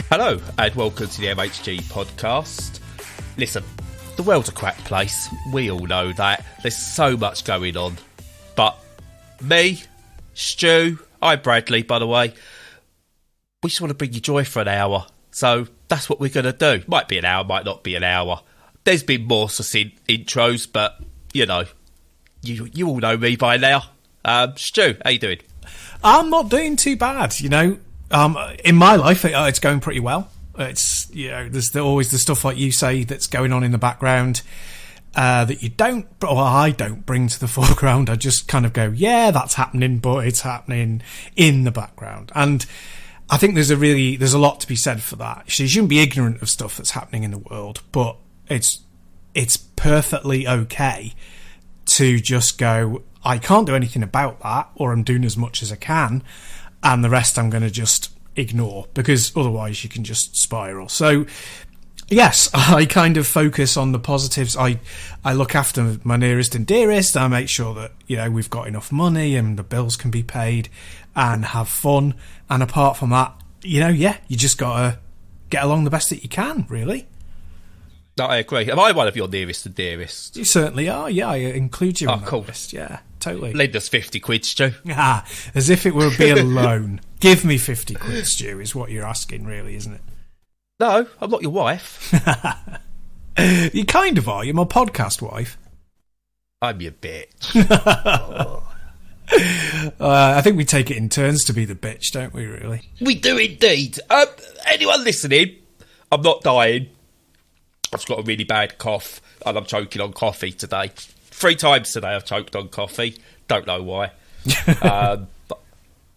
Hello and welcome to the MHG podcast. Listen, the world's a crap place. We all know that. There's so much going on. But me, Stu, I'm Bradley, by the way, we just want to bring you joy for an hour. So that's what we're going to do. Might be an hour, might not be an hour. There's been more succinct intros, but, you know, you all know me by now. Stu, how you doing? I'm not doing too bad, you know. In my life, it's going pretty well. It's, you know, there's always the stuff like you say that's going on in the background that you don't, or I don't bring to the foreground. I just kind of go, yeah, that's happening, but it's happening in the background. And I think there's a lot to be said for that. So you shouldn't be ignorant of stuff that's happening in the world, but it's perfectly okay to just go, I can't do anything about that, or I'm doing as much as I can, and the rest I'm going to just ignore, because otherwise you can just spiral. So, yes, I kind of focus on the positives. I look after my nearest and dearest. I make sure that, you know, we've got enough money and the bills can be paid and have fun. And apart from that, you know, yeah, you just got to get along the best that you can, really. No, I agree. Am I one of your nearest and dearest? You certainly are, yeah. I include you on that cool. list, yeah. Totally. Lend us 50 quid, Stu. As if it were be a loan. Give me 50 quid, Stu, is what you're asking, really, isn't it? No, I'm not your wife. You kind of are. You're my podcast wife. I'm your bitch. I think we take it in turns to be the bitch, don't we, really? We do indeed. Anyone listening, I'm not dying. I've got a really bad cough and I'm choking on coffee today. 3 times today I've choked on coffee. Don't know why. But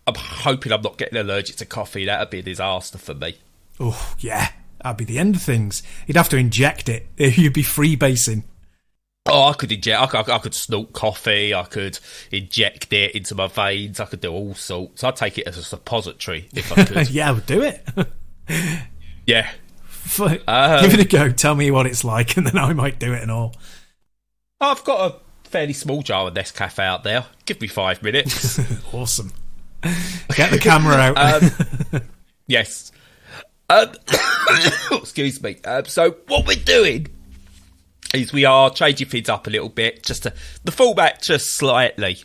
I'm hoping I'm not getting allergic to coffee. That'd be a disaster for me. Oh, yeah. That'd be the end of things. You'd have to inject it. You'd be freebasing. Oh, I could inject. I could snort coffee. I could inject it into my veins. I could do all sorts. I'd take it as a suppository if I could. Yeah, I would do it. Yeah. Give it a go. Tell me what it's like, and then I might do it and all. I've got a fairly small jar of Nescafe out there. Give me 5 minutes. Awesome. Get the camera out. Yes. Excuse me. So what we're doing is we are changing things up a little bit, just the format just slightly.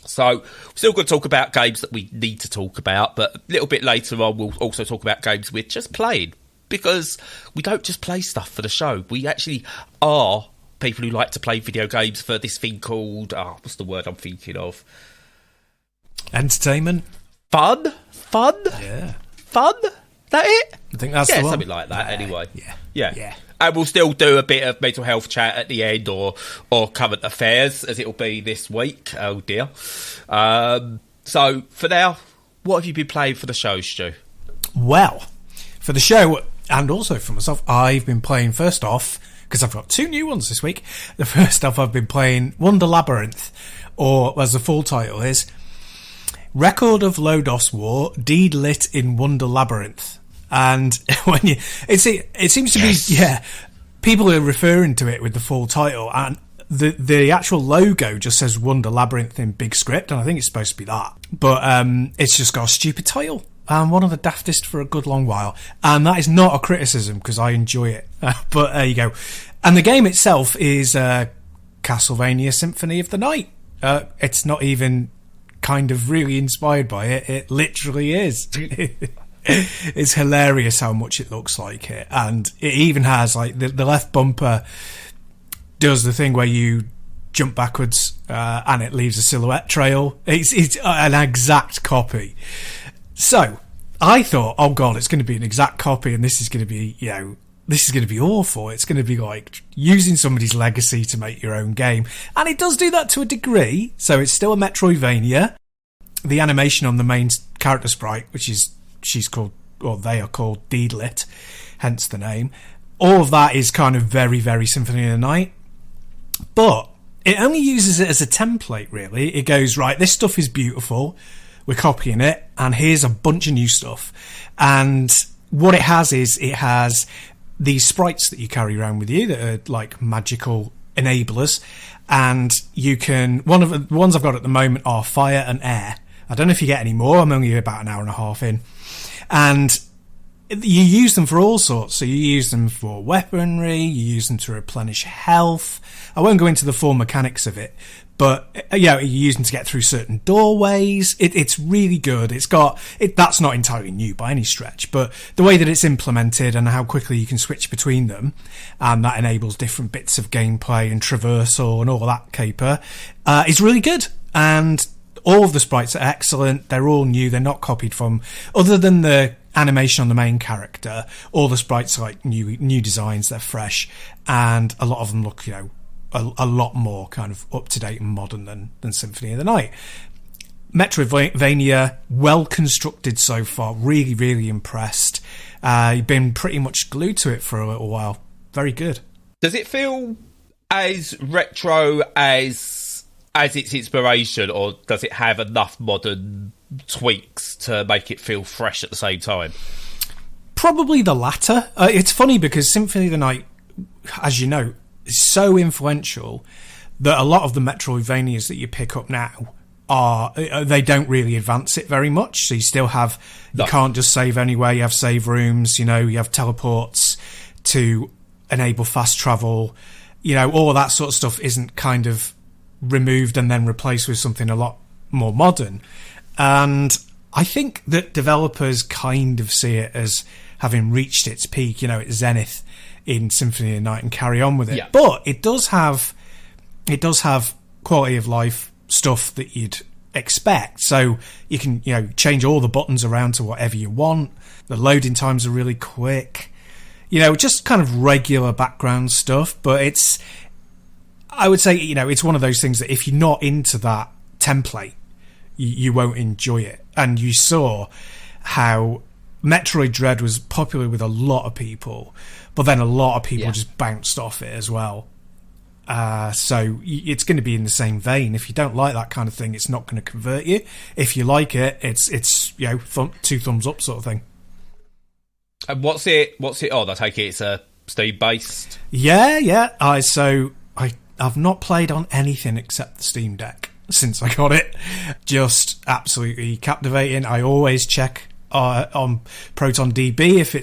So we're still going to talk about games that we need to talk about, but a little bit later on we'll also talk about games we're just playing, because we don't just play stuff for the show. We actually are people who like to play video games for this thing called, what's the word I'm thinking of? Entertainment? Fun? Yeah. Fun? That it? I think that's the one. Something like that, anyway. Yeah. And we'll still do a bit of mental health chat at the end, or current affairs, as it'll be this week. Oh, dear. So, for now, what have you been playing for the show, Stu? Well, for the show, and also for myself, I've been playing, first off, because I've got 2 new ones this week. The first off, I've been playing Wonder Labyrinth, or, as the full title is, Record of Lodos War, Deed Lit in Wonder Labyrinth. And when it seems to be, yeah, people are referring to it with the full title, and the actual logo just says Wonder Labyrinth in big script, and I think it's supposed to be that. But it's just got a stupid title, and one of the daftest for a good long while. And that is not a criticism, because I enjoy it. But there you go. And the game itself is Castlevania Symphony of the Night. It's not even kind of really inspired by it. It literally is. It's hilarious how much it looks like it, and it even has like the left bumper does the thing where you jump backwards and it leaves a silhouette trail. It's an exact copy. So I thought, oh god, it's going to be an exact copy, and this is going to be, you know, this is going to be awful. It's going to be like using somebody's legacy to make your own game, and it does do that to a degree. So it's still a Metroidvania. The animation on the main character sprite, which is they are called Deedlit, hence the name. All of that is kind of very, very Symphony of the Night. But it only uses it as a template, really. It goes, right, this stuff is beautiful, we're copying it, and here's a bunch of new stuff. And what it has is, it has these sprites that you carry around with you that are like magical enablers. And you can, one of the ones I've got at the moment are fire and air. I don't know if you get any more. I'm only about an hour and a half in. And you use them for all sorts. So you use them for weaponry, you use them to replenish health. I won't go into the full mechanics of it, but you use them to get through certain doorways. It's really good. That's not entirely new by any stretch, but the way that it's implemented and how quickly you can switch between them, and that enables different bits of gameplay and traversal and all that caper, is really good. And all of the sprites are excellent. They're all new. They're not copied from, other than the animation on the main character. All the sprites are like new designs. They're fresh, and a lot of them look, a lot more kind of up to date and modern than Symphony of the Night. Metroidvania, well constructed so far. Really, really impressed. You've been pretty much glued to it for a little while. Very good. Does it feel as retro as its inspiration, or does it have enough modern tweaks to make it feel fresh at the same time? Probably the latter. It's funny because Symphony of the Night, as you know, is so influential that a lot of the Metroidvanias that you pick up now they don't really advance it very much. So you still have, you can't just save anywhere. You have save rooms, you have teleports to enable fast travel. All of that sort of stuff isn't kind of removed and then replaced with something a lot more modern. And I think that developers kind of see it as having reached its peak, its zenith in Symphony of the Night, and carry on with it. Yeah. But it does have quality of life stuff that you'd expect. So you can, change all the buttons around to whatever you want. The loading times are really quick. Just kind of regular background stuff. But I would say, it's one of those things that if you're not into that template, you won't enjoy it. And you saw how Metroid Dread was popular with a lot of people, but then a lot of people just bounced off it as well. So it's going to be in the same vein. If you don't like that kind of thing, it's not going to convert you. If you like it, it's two thumbs up sort of thing. And what's it on? I take it it's a Steam based. Yeah. I've not played on anything except the Steam Deck since I got it. Just absolutely captivating. I always check on ProtonDB if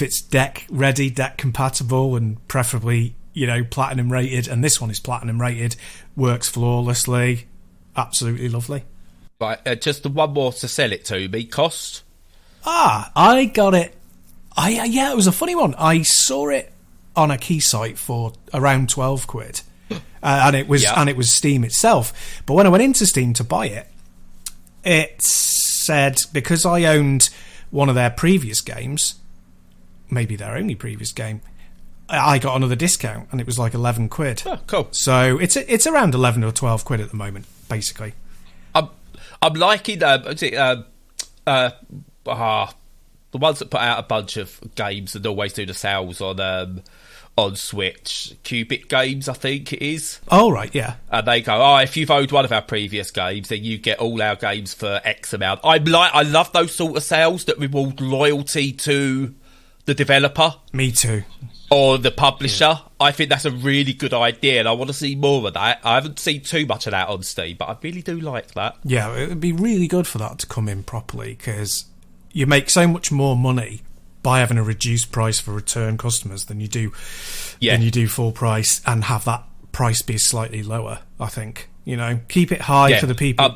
it's deck ready, deck compatible, and preferably platinum rated. And this one is platinum rated. Works flawlessly. Absolutely lovely. Right, just the one more to sell it to me. Cost? I got it. It was a funny one. I saw it on a key site for around £12, and it was Steam itself. But when I went into Steam to buy it, it said because I owned one of their previous games, maybe their only previous game, I got another discount, and it was like £11. Oh, cool. So it's around £11 or £12 at the moment, basically. I'm liking the ones that put out a bunch of games and always do the sales on Switch. Cubic Games, I think it is. Oh, right, yeah. And they go, if you've owned one of our previous games, then you get all our games for X amount. I love those sort of sales that reward loyalty to the developer. Me too. Or the publisher. Yeah. I think that's a really good idea, and I want to see more of that. I haven't seen too much of that on Steam, but I really do like that. Yeah, it would be really good for that to come in properly, because you make so much more money by having a reduced price for return customers than you do full price, and have that price be slightly lower. I think keep it high for the people.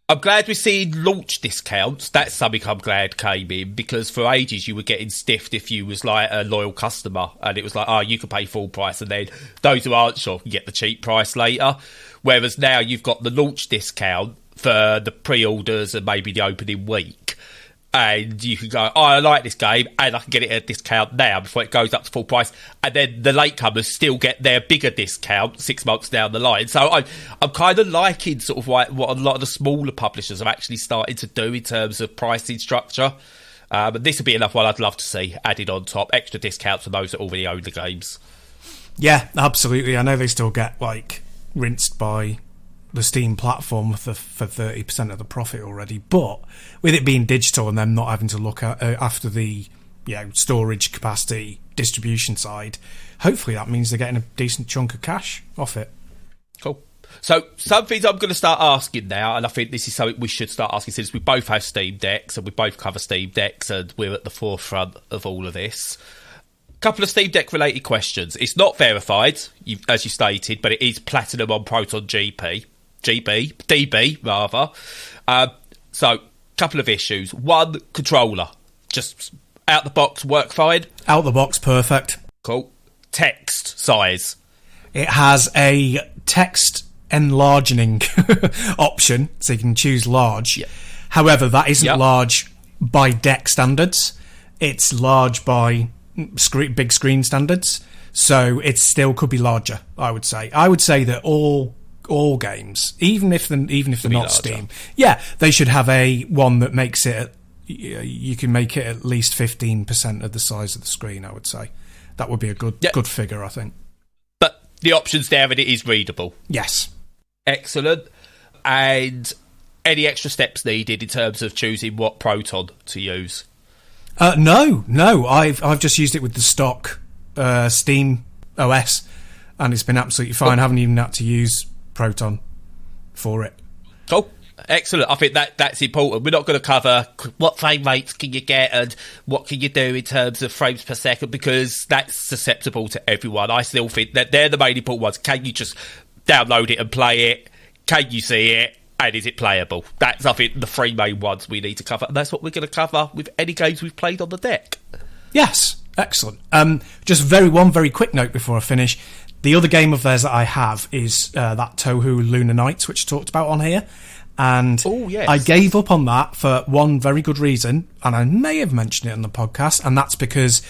I'm glad we're seeing launch discounts. That's something I'm glad came in, because for ages you were getting stiffed if you was like a loyal customer, and it was like, you could pay full price, and then those who aren't sure can get the cheap price later. Whereas now you've got the launch discount for the pre-orders and maybe the opening week, and you can go, I like this game, and I can get it at a discount now before it goes up to full price, and then the latecomers still get their bigger discount 6 months down the line. So I'm kind of liking sort of what a lot of the smaller publishers are actually starting to do in terms of pricing structure. But this would be another one I'd love to see added on top, extra discounts for those that already own the games. Yeah, absolutely. I know they still get rinsed by the Steam platform for 30% of the profit already, but with it being digital and them not having to look at after the storage capacity distribution side, hopefully that means they're getting a decent chunk of cash off it. Cool. So some things I'm going to start asking now, and I think this is something we should start asking since we both have Steam Decks and we both cover Steam Decks and we're at the forefront of all of this. Couple of Steam Deck related questions. It's not verified, as you stated, but it is platinum on Proton DB rather. So, couple of issues. One, controller. Just out the box, work fine? Out the box, perfect. Cool. Text size. It has a text enlarging option, so you can choose large. Yep. However, that isn't large by deck standards. It's large by big screen standards, so it still could be larger. I would say that all games, even if they're not larger. Steam, they should have a one that makes it. You can make it at least 15% of the size of the screen. I would say that would be a good figure. I think. But the options there, and it is readable. Yes, excellent. And any extra steps needed in terms of choosing what Proton to use? No. I've just used it with the stock Steam OS, and it's been absolutely fine. I haven't even had to use Proton for it. Cool. Excellent. I think that's important. We're not going to cover what frame rates can you get and what can you do in terms of frames per second, because that's susceptible to everyone. I still think that they're the main important ones. Can you just download it and play it? Can you see it? And is it playable? That's, I think, the three main ones we need to cover. And that's what we're going to cover with any games we've played on the deck. Yes, excellent. Just one very quick note before I finish. The other game of theirs that I have is that Touhou Lunar Nights, which I talked about on here. And I gave up on that for one very good reason, and I may have mentioned it on the podcast, and that's because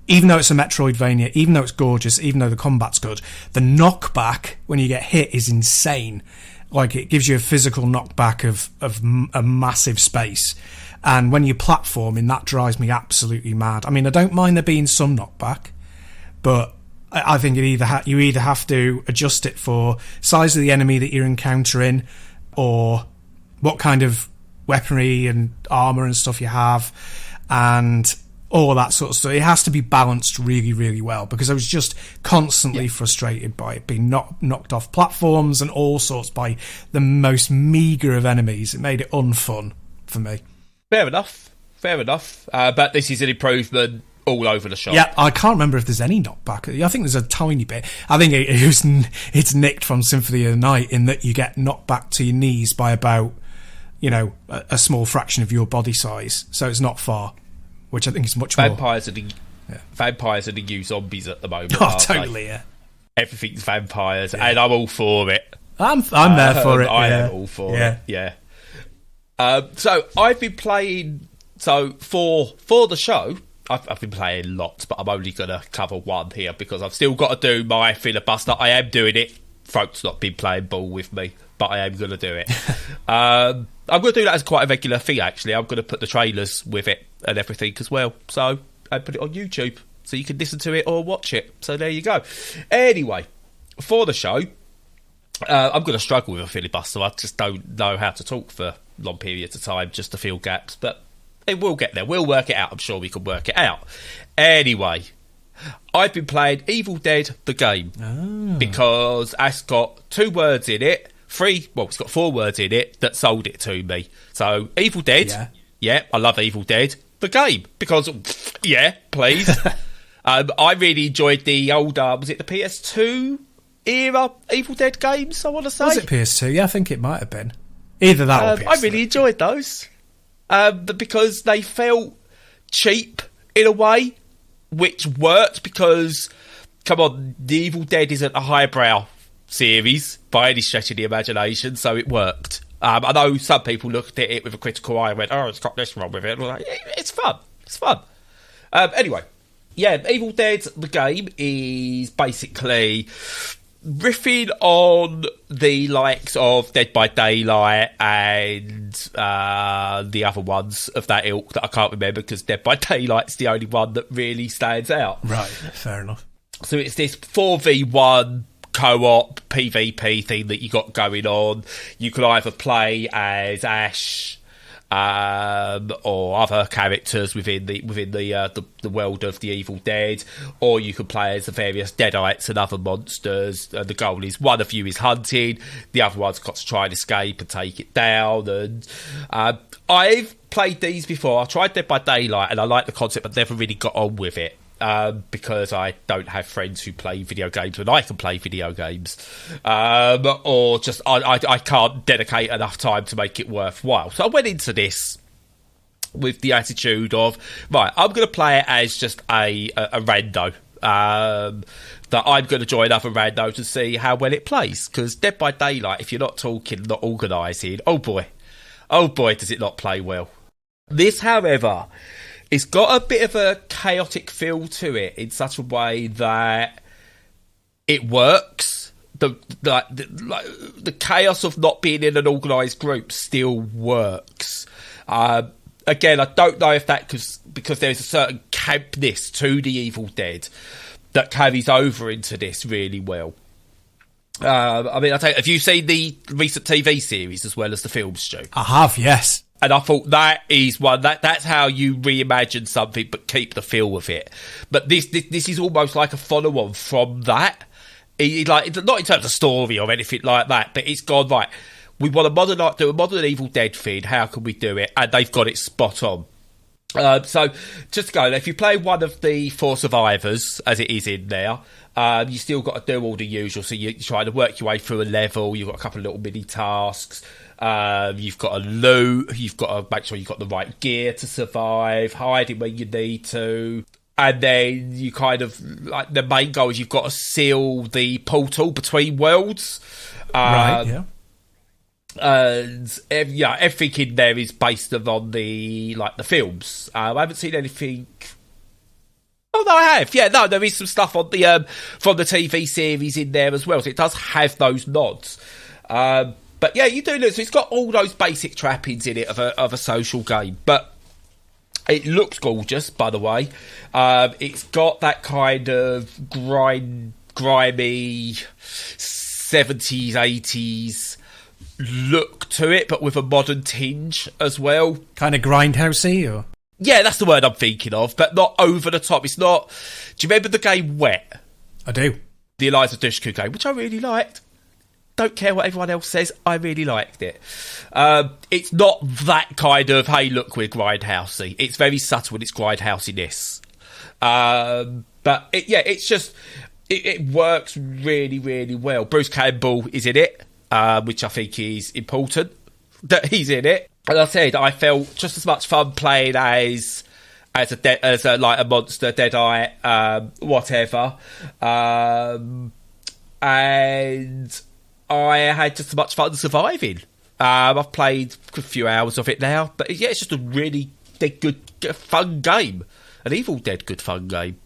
even though it's a Metroidvania, even though it's gorgeous, even though the combat's good, the knockback when you get hit is insane. Like, it gives you a physical knockback of a massive space. And when you're platforming, that drives me absolutely mad. I mean, I don't mind there being some knockback, but I think you either have to adjust it for size of the enemy that you're encountering, or what kind of weaponry and armour and stuff you have, and all that sort of stuff. It has to be balanced really, really well, because I was just constantly frustrated by it being knocked off platforms and all sorts by the most meagre of enemies. It made it unfun for me. Fair enough. But this is an improvement all over the shop. Yeah, I can't remember if there's any knockback. I think there's a tiny bit. I think it's nicked from Symphony of the Night in that you get knocked back to your knees by about, a small fraction of your body size. So it's not far, which I think is much more. Vampires are the new zombies at the moment. Oh, totally, yeah. Everything's vampires, and I'm all for it. I'm there for it. I am all for it. Yeah. So I've been playing. So for the show, I've been playing lots, but I'm only going to cover one here because I've still got to do my filibuster. I am doing it. Folks not been playing ball with me, but I am going to do it. I'm going to do that as quite a regular thing, actually. I'm going to put the trailers with it and everything as well. So I put it on YouTube so you can listen to it or watch it. So there you go. Anyway, for the show, I'm going to struggle with a filibuster. I just don't know how to talk for long periods of time just to fill gaps, but it will get there. We'll work it out. I'm sure we can work it out. Anyway, I've been playing Evil Dead, the game, because it's got 2 words in it. It's got 4 words in it that sold it to me. So, Evil Dead, I love Evil Dead, the game, because, please. I really enjoyed the old, was it the PS2 era Evil Dead games, I want to say? Was it PS2? Yeah, I think it might have been. Either that or PS3. I really enjoyed those. Because they felt cheap in a way, which worked because, come on, The Evil Dead isn't a highbrow series by any stretch of the imagination, so it worked. I know some people looked at it with a critical eye and went, it's got this wrong with it. And I was like, it's fun. Anyway, Evil Dead, the game, is basically riffing on the likes of Dead by Daylight and the other ones of that ilk that I can't remember because Dead by Daylight's the only one that really stands out. Right, fair enough. So it's this 4v1 co-op PvP thing that you got going on. You can either play as Ash, or other characters within the world of the Evil Dead, or you can play as the various Deadites and other monsters. The goal is one of you is hunted, the other one's got to try and escape and take it down. And I've played these before. I tried Dead by Daylight, and I like the concept, but never really got on with it. Because I don't have friends who play video games when I can play video games, or just I can't dedicate enough time to make it worthwhile. So I went into this with the attitude of, right, I'm going to play it as just a rando, that I'm going to join other randos and see how well it plays. Because Dead by Daylight, if you're not talking, not organising, oh boy, does it not play well. This, however, it's got a bit of a chaotic feel to it in such a way that it works. The chaos of not being in an organised group still works. Again, I don't know if that because there's a certain campness to the Evil Dead that carries over into this really well. I mean, have you seen the recent TV series as well as the film, Stu? I have, yes. And I thought that is one that's how you reimagine something but keep the feel of it. But this is almost like a follow-on from that. Not in terms of story or anything like that, but it's gone, right, we want to do a modern Evil Dead thing, how can we do it? And they've got it spot on. So just go, if you play one of the 4 survivors, as it is in there, you still got to do all the usual. So you're trying to work your way through a level, you've got a couple of little mini tasks. You've got to loot, you've got to make sure you've got the right gear to survive, hiding when you need to, and then you kind of, like, the main goal is you've got to seal the portal between worlds. Right, yeah. And everything in there is based on the films. I haven't seen anything. Oh no, I have. Yeah, no, there is some stuff on the from the TV series in there as well. So it does have those nods. But yeah, you do look. So it's got all those basic trappings in it of a social game, but it looks gorgeous. By the way, it's got that kind of grimy 70s, 80s look to it, but with a modern tinge as well. Kind of grindhousey, or? Yeah, that's the word I'm thinking of, but not over the top. It's not. Do you remember the game Wet? I do. The Eliza Dushku game, which I really liked. Don't care what everyone else says, I really liked it. It's not that kind of, hey, look, we're grindhousey. It's very subtle in its grindhousiness. But it's just, it works really, really well. Bruce Campbell is in it, which I think is important that he's in it. As I said, I felt just as much fun playing as a monster, Deadite, whatever. And I had just as much fun surviving. I've played a few hours of it now, but yeah, it's just a really good, fun game. An Evil Dead good fun game.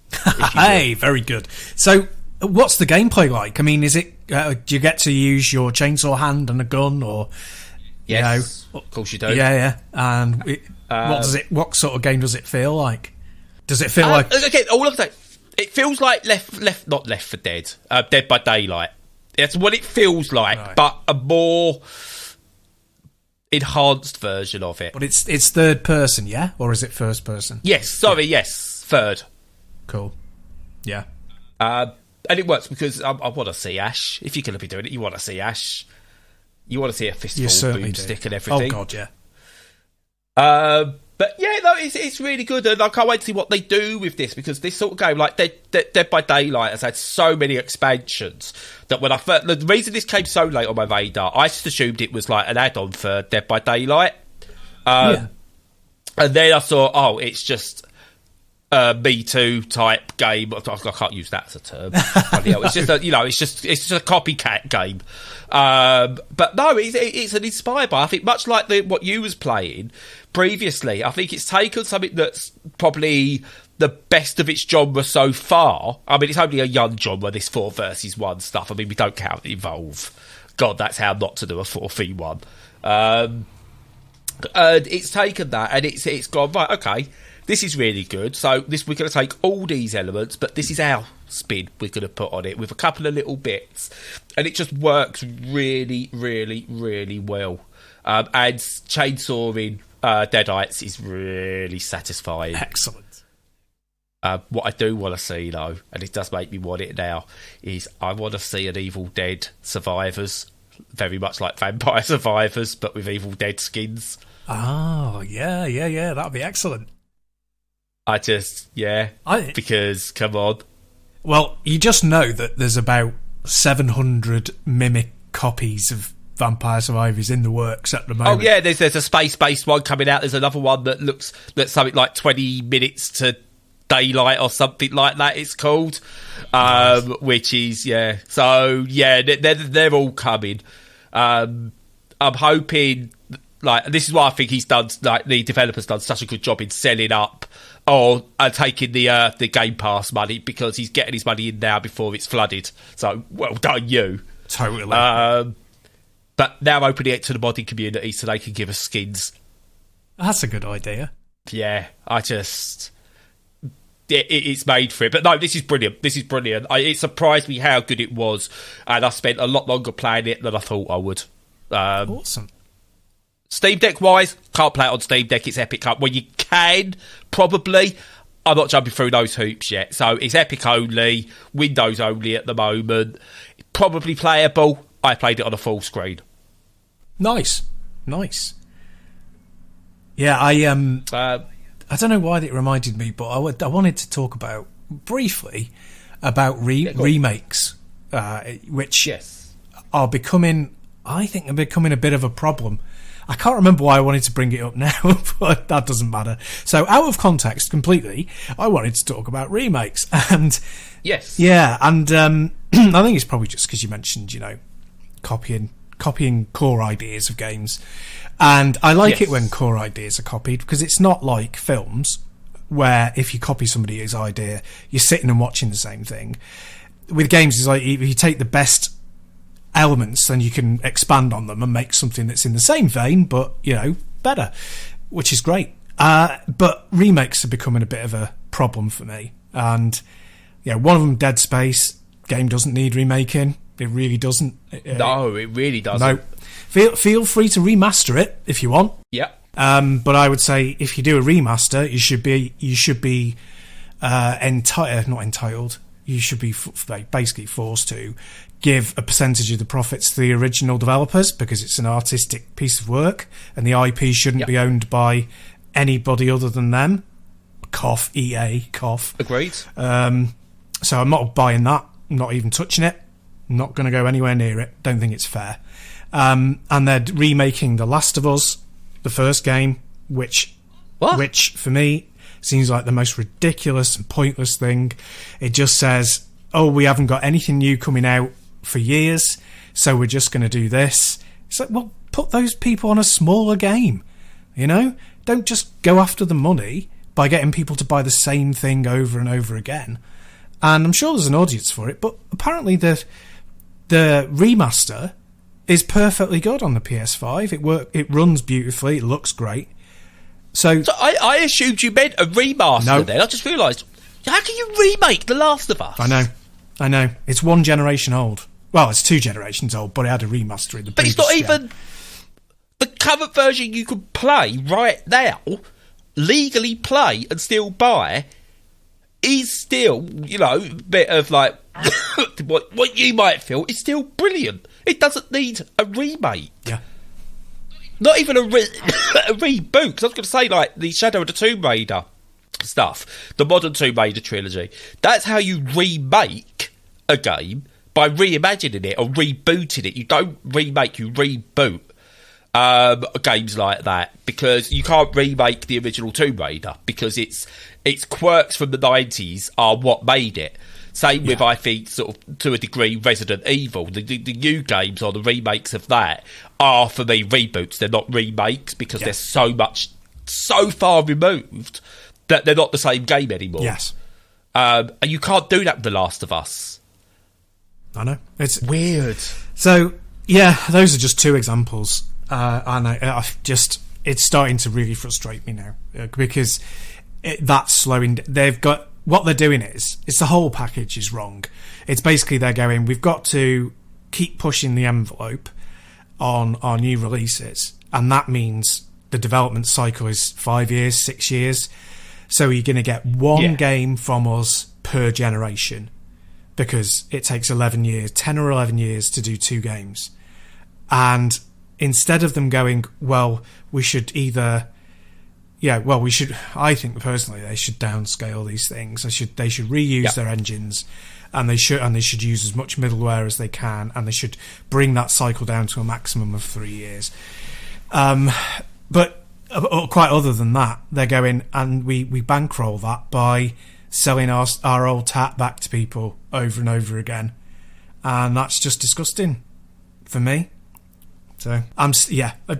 Hey, very good. So, what's the gameplay like? I mean, is it? Do you get to use your chainsaw hand and a gun, or yes, of course you do. Yeah. And what sort of game does it feel like? Does it feel like? Okay, all of that. It feels like not Left 4 Dead, Dead by Daylight. That's what it feels like, right. But a more enhanced version of it. But it's third person, yeah? Or is it first person? Yes, yes, third. Cool. Yeah. And it works because I want to see Ash. If you're going to be doing it, you want to see Ash. You want to see a fistful of boomstick and everything. Oh, God, yeah. But yeah, no, it's really good, and I can't wait to see what they do with this, because this sort of game, like Dead by Daylight, has had so many expansions that when the reason this came so late on my radar, I just assumed it was like an add-on for Dead by Daylight. And then I saw, it's just a Me Too type game. I can't use that as a term. It's just it's just a copycat game. But no, it's an inspired by. I think much like what you was playing previously. I think it's taken something that's probably the best of its genre so far. I mean, it's only a young genre, this 4 versus 1 stuff. I mean, we don't count Evolve. God, that's how not to do a 4v1. And it's taken that and it's gone, right, okay, this is really good. So we're going to take all these elements, but this is our spin we're going to put on it with a couple of little bits. And it just works really, really, really well. And chainsawing Deadites is really satisfying. Excellent. What I do want to see, though, and it does make me want it now, is I want to see an Evil Dead Survivors, very much like Vampire Survivors, but with Evil Dead skins. Oh, yeah, that'd be excellent. Because, come on. Well, you just know that there's about 700 mimic copies of Vampire Survivors in the works at the moment. Oh, yeah, there's a space-based one coming out. There's another one that's something like 20 minutes to daylight or something like that, it's called. Nice. Which is, yeah. So, yeah, they're all coming. I'm hoping, like, this is why I think he's done, like, the developer's done such a good job in selling up or taking the Game Pass money, because he's getting his money in now before it's flooded. So, well done, you. Totally. But now opening it to the modding community so they can give us skins. That's a good idea. Yeah, it's made for it. But no, this is brilliant. It surprised me how good it was, and I spent a lot longer playing it than I thought I would. Awesome. Steam Deck wise, can't play it on Steam Deck. It's Epic. Well, you can, probably. I'm not jumping through those hoops yet. So it's Epic only, Windows only at the moment. Probably playable. I played it on a full screen. Nice. Yeah, I don't know why it reminded me, but I wanted to talk briefly about remakes, which are becoming, I think, they're becoming a bit of a problem. I can't remember why I wanted to bring it up now, but that doesn't matter. So, out of context completely, I wanted to talk about remakes, and I think it's probably just because you mentioned, copying core ideas of games, and I like it when core ideas are copied, because it's not like films where if you copy somebody's idea, you're sitting and watching the same thing. With games, it's like if you take the best elements, then you can expand on them and make something that's in the same vein, but better, which is great. But remakes are becoming a bit of a problem for me, and one of them, Dead Space, game doesn't need remaking. It really doesn't. No, it really doesn't. No. Feel free to remaster it if you want. Yeah. But I would say if you do a remaster, you should be not entitled. You should be basically forced to give a percentage of the profits to the original developers, because it's an artistic piece of work and the IP shouldn't be owned by anybody other than them. Cough, EA, cough. Agreed. So I'm not buying that. I'm not even touching it. I'm not going to go anywhere near it. Don't think it's fair. And they're remaking The Last of Us, the first game, which for me seems like the most ridiculous and pointless thing. It just says, oh, we haven't got anything new coming out for years, so we're just going to do this. It's like, well, put those people on a smaller game, Don't just go after the money by getting people to buy the same thing over and over again. And I'm sure there's an audience for it, but apparently the remaster is perfectly good on the PS5. It runs beautifully. It looks great. So I assumed you meant a remaster. No. Then I just realised, how can you remake The Last of Us? I know. It's 1 generation old. Well, it's 2 generations old, but it had a remaster in the previous But it's not gen. even the current version you could play right now, legally play and still buy, is still, a bit of like what you might feel is still brilliant. It doesn't need a remake. Yeah. Not even a reboot. Because I was going to say, like, the Shadow of the Tomb Raider stuff, the modern Tomb Raider trilogy, that's how you remake a game, by reimagining it or rebooting it. You don't remake, you reboot games like that, because you can't remake the original Tomb Raider, because its quirks from the 90s are what made it. Same with, I think, sort of, to a degree, Resident Evil. The new games or the remakes of that are, for me, reboots. They're not remakes, because they're so far removed that they're not the same game anymore. Yes. And you can't do that with The Last of Us. I know. It's weird. So, yeah, those are just 2 examples. And it's starting to really frustrate me now, because that's slowing. What they're doing is, it's the whole package is wrong. It's basically they're going, we've got to keep pushing the envelope on our new releases, and that means the development cycle is 5 years, 6 years. So you're going to get one game from us per generation, because it takes 11 years, 10 or 11 years to do 2 games. And instead of them going, well, we should either... I think personally they should downscale these things. They should reuse their engines, and they should use as much middleware as they can, and they should bring that cycle down to a maximum of 3 years. But quite other than that, they're going, and we bankroll that by selling our old tat back to people over and over again, and that's just disgusting for me. So I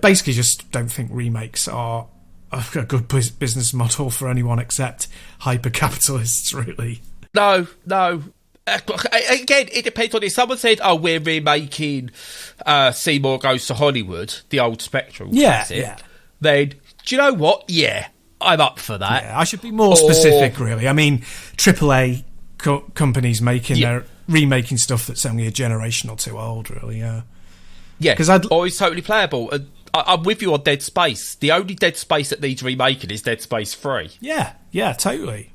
basically just don't think remakes are a good business model for anyone except hyper-capitalists, really. No. Again, it depends on if someone said, "Oh, we're remaking Seymour Goes to Hollywood," the old Spectral classic. Then, do you know what? Yeah, I'm up for that. Yeah, I should be more specific, really. I mean, AAA companies they're remaking stuff that's only a generation or 2 old, really. Yeah, because it's totally playable. I'm with you on Dead Space. The only Dead Space that needs remaking is Dead Space 3. Yeah, totally.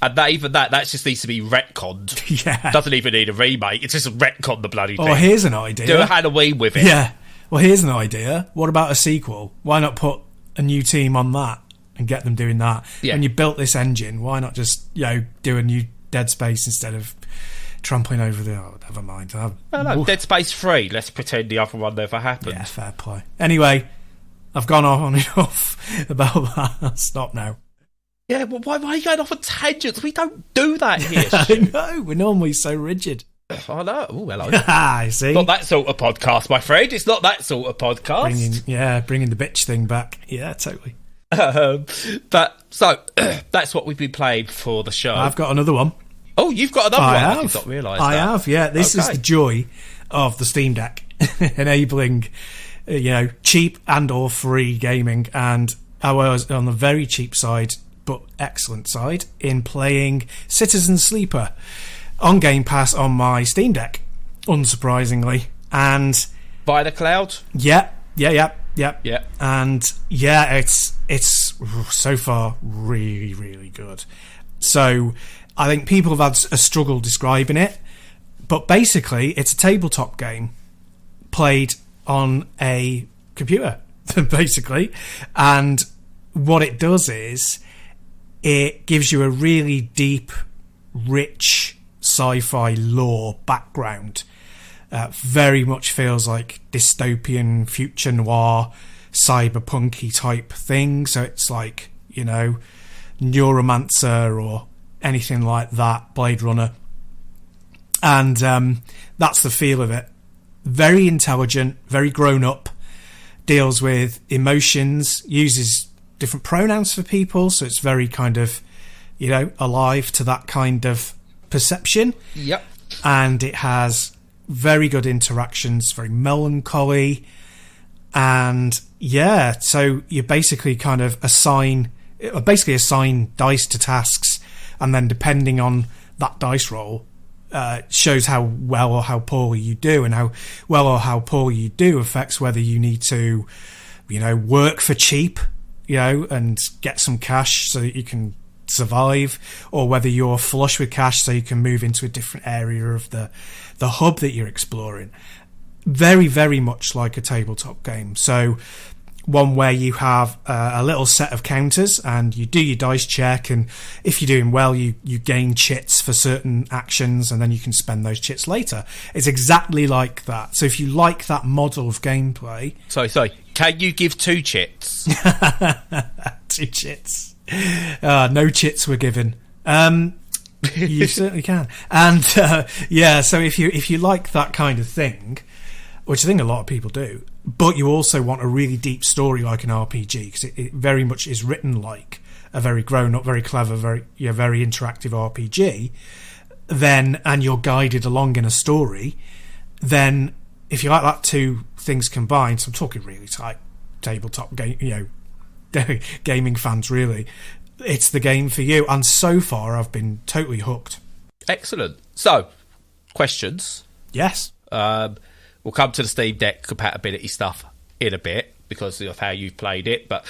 And that just needs to be retconned. Yeah. Doesn't even need a remake. It's just retcon the bloody thing. Oh, here's an idea. Do a Halloween with it. Yeah. Well, here's an idea. What about a sequel? Why not put a new team on that and get them doing that? Yeah. When you built this engine, why not just, do a new Dead Space instead of trampling over the... Oh, never mind. No, Dead Space 3. Let's pretend the other one never happened. Yeah, fair play. Anyway, I've gone on enough about that. I'll stop now. Yeah, well, why are you going off on tangents? We don't do that here. I know. We're normally so rigid. I know. Oh, hello. I see. Not that sort of podcast, my friend. It's not that sort of podcast. Bringing the bitch thing back. Yeah, totally. But that's what we've been playing for the show. I've got another one. Oh, you've got another one. I did not realise that. I have, yeah. This is the joy of the Steam Deck, enabling, cheap and or free gaming. And I was on the very cheap side, but excellent side, in playing Citizen Sleeper on Game Pass on my Steam Deck, unsurprisingly. And via the cloud? Yeah. And it's so far really, really good. So I think people have had a struggle describing it, but basically it's a tabletop game played on a computer, basically. And what it does is it gives you a really deep, rich sci-fi lore background. Very much feels like dystopian, future noir, cyberpunky type thing. So it's like, Neuromancer or anything like that, Blade Runner. And that's the feel of it. Very intelligent, very grown up, deals with emotions, uses different pronouns for people, so it's very kind of, alive to that kind of perception. Yep. And it has very good interactions, very melancholy. And so you basically kind of assign dice to tasks, and then depending on that dice roll, shows how well or how poorly you do, and how well or how poorly you do affects whether you need to, work for cheap, and get some cash so that you can survive, or whether you're flush with cash so you can move into a different area of the hub that you're exploring. Very, very much like a tabletop game. So one where you have a little set of counters and you do your dice check, and if you're doing well you gain chits for certain actions, and then you can spend those chits later. It's exactly like that. So if you like that model of gameplay... Sorry, can you give 2 chits? 2 chits. No chits were given. You certainly can. And so if you like that kind of thing, which I think a lot of people do, but you also want a really deep story like an RPG, because it very much is written like a very grown-up, very clever, very interactive RPG, then, and you're guided along in a story, then if you like that 2 things combined, so I'm talking really tight tabletop game, gaming fans, really, it's the game for you. And so far I've been totally hooked. Excellent. So, questions? Yes. We'll come to the Steam Deck compatibility stuff in a bit, because of how you've played it. But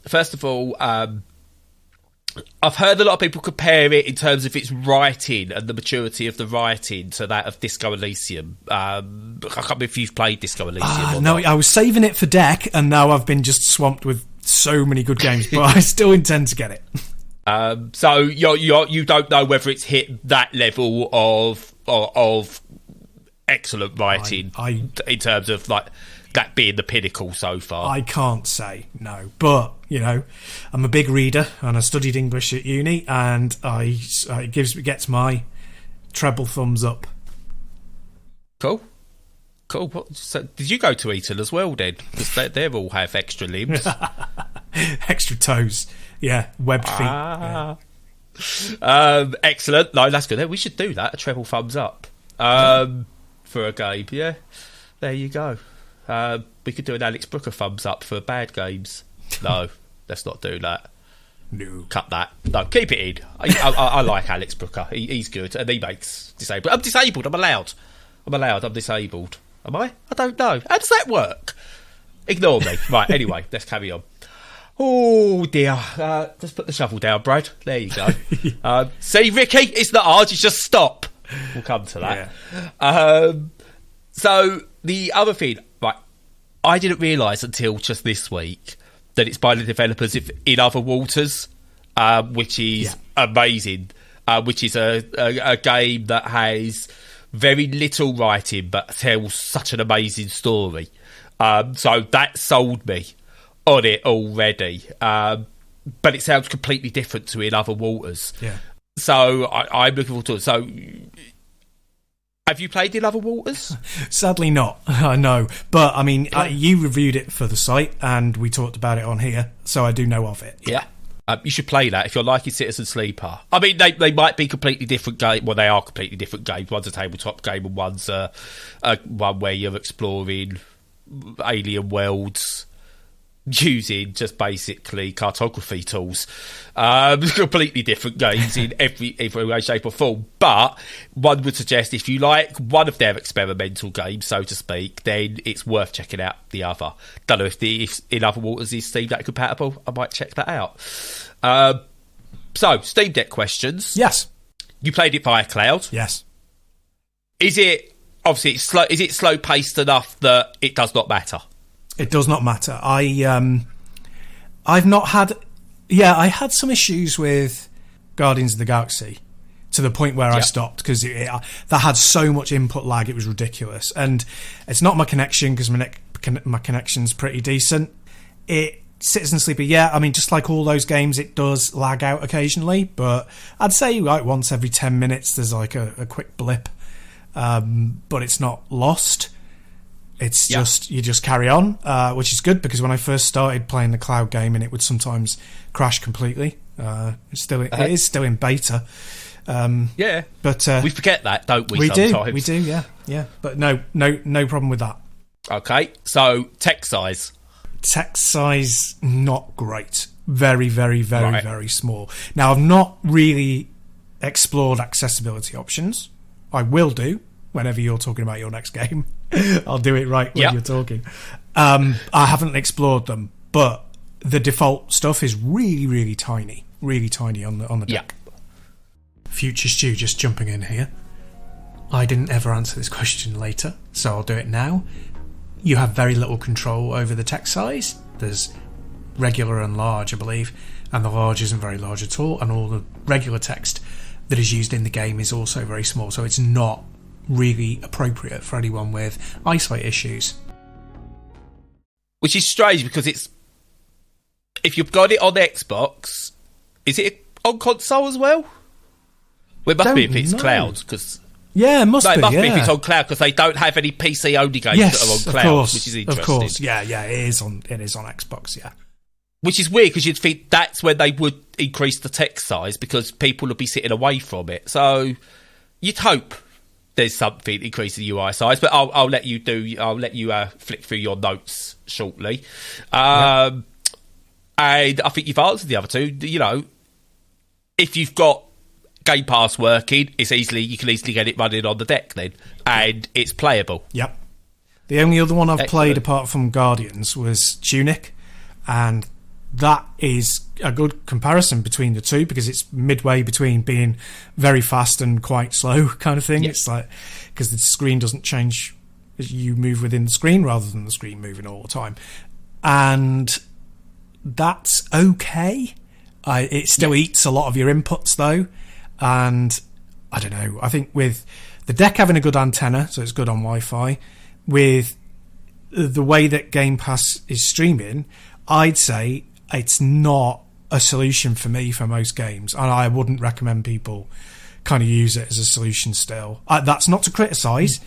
first of all, I've heard a lot of people compare it in terms of its writing and the maturity of the writing to that of Disco Elysium. I can't remember if you've played Disco Elysium or no, not. I was saving it for deck, and now I've been just swamped with so many good games, but I still intend to get it. So you don't know whether it's hit that level of excellent writing in terms of like that being the pinnacle so far. I can't say no, but I'm a big reader and I studied English at uni, and it gets my treble thumbs up. Cool. So did you go to Eton as well then? Because they all have extra limbs, extra toes. Yeah, webbed feet. Yeah. Excellent. No, that's good. We should do that. A treble thumbs up for a game. Yeah, there you go. We could do an Alex Brooker thumbs up for bad games. No, let's not do that. No, cut that. No, keep it in. I like Alex Brooker. He's good, and he makes disabled. I'm disabled. I'm allowed. I'm disabled. Am I? I don't know. How does that work? Ignore me. Right. Anyway, let's carry on. Oh dear. Just put the shovel down, Brad. There you go. See, Ricky, it's not hard. You just stop. We'll come to that. Yeah. So the other thing, right? I didn't realise until just this week that it's by the developers in Other Waters, which is amazing. Which is a game that has very little writing but tells such an amazing story. So that sold me on it already. But it sounds completely different to In Other Waters. Yeah. So I'm looking forward to it. So have you played In Other Waters? Sadly not, I know. But, I mean, you reviewed it for the site and we talked about it on here, so I do know of it. Yeah. You should play that if you're liking Citizen Sleeper. I mean, they might be completely different games. Well, they are completely different games. One's a tabletop game and one's one where you're exploring alien worlds using just basically cartography tools. Completely different games in every way, shape or form. But one would suggest if you like one of their experimental games, so to speak, then it's worth checking out the other. Don't know if In Other Waters is Steam Deck compatible. I might check that out. So, Steam Deck questions. Yes. You played it via cloud. Yes. Is it obviously it's slow? Is it slow paced enough that it does not matter? It does not matter. I've not had... Yeah, I had some issues with Guardians of the Galaxy to the point where I stopped because that had so much input lag, it was ridiculous. And it's not my connection because my connection's pretty decent. Citizen Sleeper, I mean, just like all those games, it does lag out occasionally, but I'd say like once every 10 minutes there's like a quick blip. But it's not lost. It's just, you just carry on, which is good because when I first started playing the cloud game and it would sometimes crash completely. It is still in beta. But we forget that, don't we? We sometimes? We do, yeah. But no problem with that. Okay, so text size. Text size, not great. Very, very, very, very small. Now, I've not really explored accessibility options. I will do whenever you're talking about your next game. I'll do it right when you're talking. I haven't explored them, but the default stuff is really, really tiny on the deck. Future Stu just jumping in here. I didn't ever answer this question later, so I'll do it now. You have very little control over the text size. There's regular and large, I believe, and the large isn't very large at all, and all the regular text that is used in the game is also very small, so it's not really appropriate for anyone with eyesight issues. Which is strange because if you've got it on Xbox, is it on console as well? Well, it must be if it's cloud, because it must be if it's on cloud because they don't have any PC only games that are on cloud, which is interesting. Of course, it is on Xbox, Which is weird because you'd think that's when they would increase the text size because people would be sitting away from it. So you'd hope there's something increasing the UI size, but I'll let you flick through your notes shortly. And I think you've answered the other two. If you've got Game Pass working, you can easily get it running on the deck then, and it's playable. Yep. The only other one I've Excellent. played apart from Guardians was Tunic, and that is a good comparison between the two because it's midway between being very fast and quite slow kind of thing. It's like, because the screen doesn't change as you move within the screen rather than the screen moving all the time. And that's okay. It still eats a lot of your inputs though. And I don't know, I think with the deck having a good antenna, so it's good on Wi-Fi, with the way that Game Pass is streaming, I'd say it's not a solution for me for most games, and I wouldn't recommend people kind of use it as a solution still. That's not to criticise.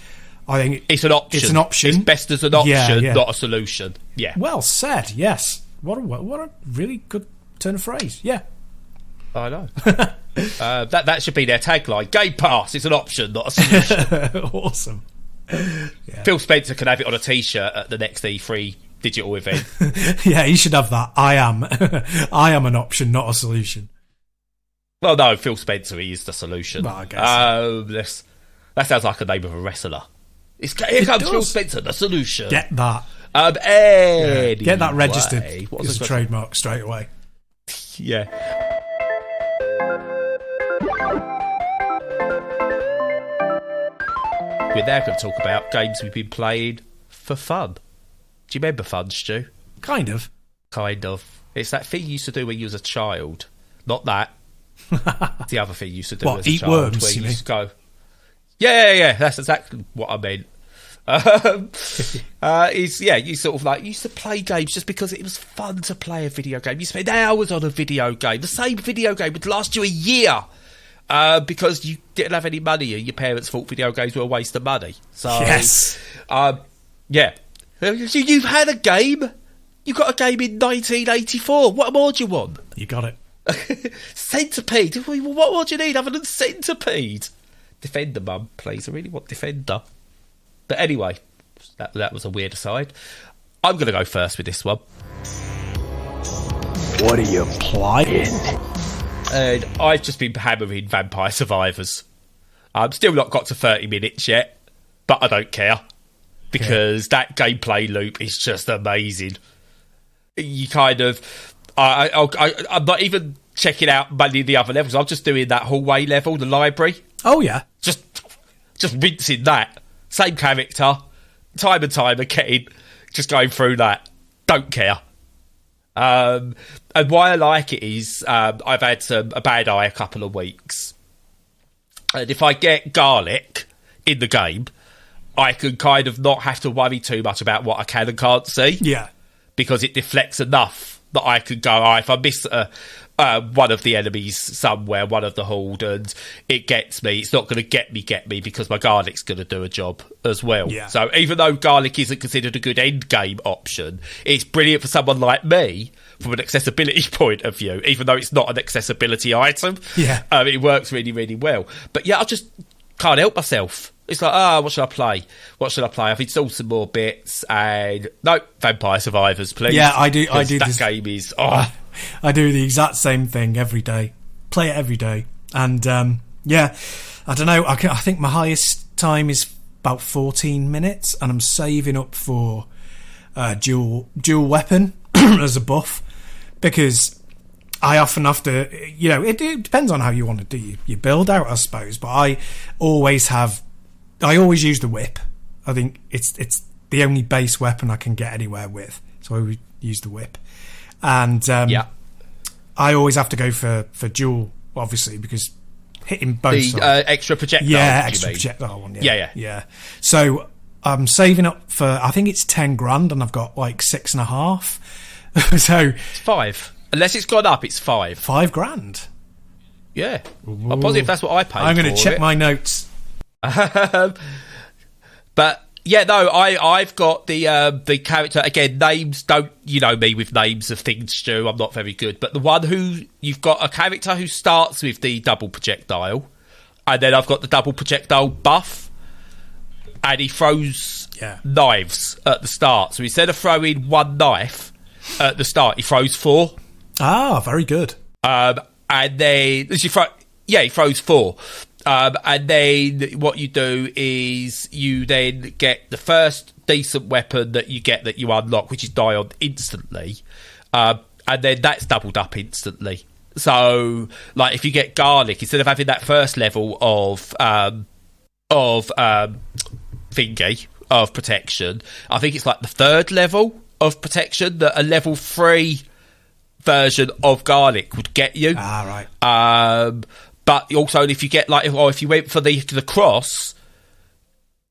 I think it's an option. It's an option. It's best as an option, not a solution. Yeah. Well said, yes. What a really good turn of phrase. Yeah. I know. That should be their tagline. Game Pass is an option, not a solution. Awesome. Yeah. Phil Spencer can have it on a T-shirt at the next E3 digital event. Yeah, he should have that. I am an option, not a solution. Well, no, Phil Spencer, he is the solution. Well, I guess that sounds like the name of a wrestler. Here comes Phil Spencer, the solution. Get that. Anyway, get that registered as a trademark straight away. Yeah. We're now going to talk about games we've been playing for fun. Do you remember fun, Stu? Kind of. It's that thing you used to do when you was a child. Not that. The other thing you used to do as a eat child. Worms, where you used to go... Yeah. That's exactly what I meant. You sort of like used to play games just because it was fun to play a video game. You spend hours on a video game. The same video game would last you a year because you didn't have any money and your parents thought video games were a waste of money. So, yes. Yeah. So you've had a game. You got a game in 1984. What more do you want? You got it. Centipede. What more do you need other than Centipede? Defender, Mum, please. I really want Defender. But anyway, that was a weird aside. I'm going to go first with this one. What are you playing? And I've just been hammering Vampire Survivors. I've still not got to 30 minutes yet, but I don't care. Because that gameplay loop is just amazing. You kind of... I'm not even checking out many of the other levels. I'm just doing that hallway level, the library. Oh, yeah. Just rinsing that. Same character. Time and time again. Just going through that. Don't care. And why I like it is I've had a bad eye a couple of weeks. And if I get garlic in the game... I can kind of not have to worry too much about what I can and can't see. Yeah. Because it deflects enough that I could go, if I miss one of the enemies somewhere, one of the Horde, and it gets me, it's not going to get me because my garlic's going to do a job as well. Yeah. So even though garlic isn't considered a good end game option, it's brilliant for someone like me from an accessibility point of view, even though it's not an accessibility item. Yeah. It works really, really well. But yeah, I just can't help myself. It's like, what should I play? I've installed some more bits, and no, Vampire Survivors, please. Yeah, I do. That game is. I do the exact same thing every day. Play it every day, and I don't know. I think my highest time is about 14 minutes, and I'm saving up for dual weapon as a buff because I often have to. It depends on how you want to do your build out, I suppose. But I always use the whip. I think it's the only base weapon I can get anywhere with, so I would use the whip. And I always have to go for dual, obviously, because hitting both the sides. Extra projectile. Yeah, extra projectile one. Yeah. So I'm saving up for, I think it's 10 grand, and I've got like 6.5. So it's 5. Unless it's gone up, it's 5. 5 grand. Yeah, I'm positive that's what I paid. I'm going to check my notes. But yeah, no, I've got the character again. Names don't, me with names of things, Stu. I'm not very good, but the one who you've got a character who starts with the double projectile, and then I've got the double projectile buff, and he throws knives at the start. So instead of throwing one knife at the start, he throws 4. Ah, very good. And then he throws 4. And then what you do is you then get the first decent weapon that you get that you unlock, which is die on instantly, and then that's doubled up instantly. So, like, if you get garlic, instead of having that first level of thingy of protection, I think it's like the third level of protection that a level 3 version of garlic would get you. Right. But also, if you get if you went for the cross,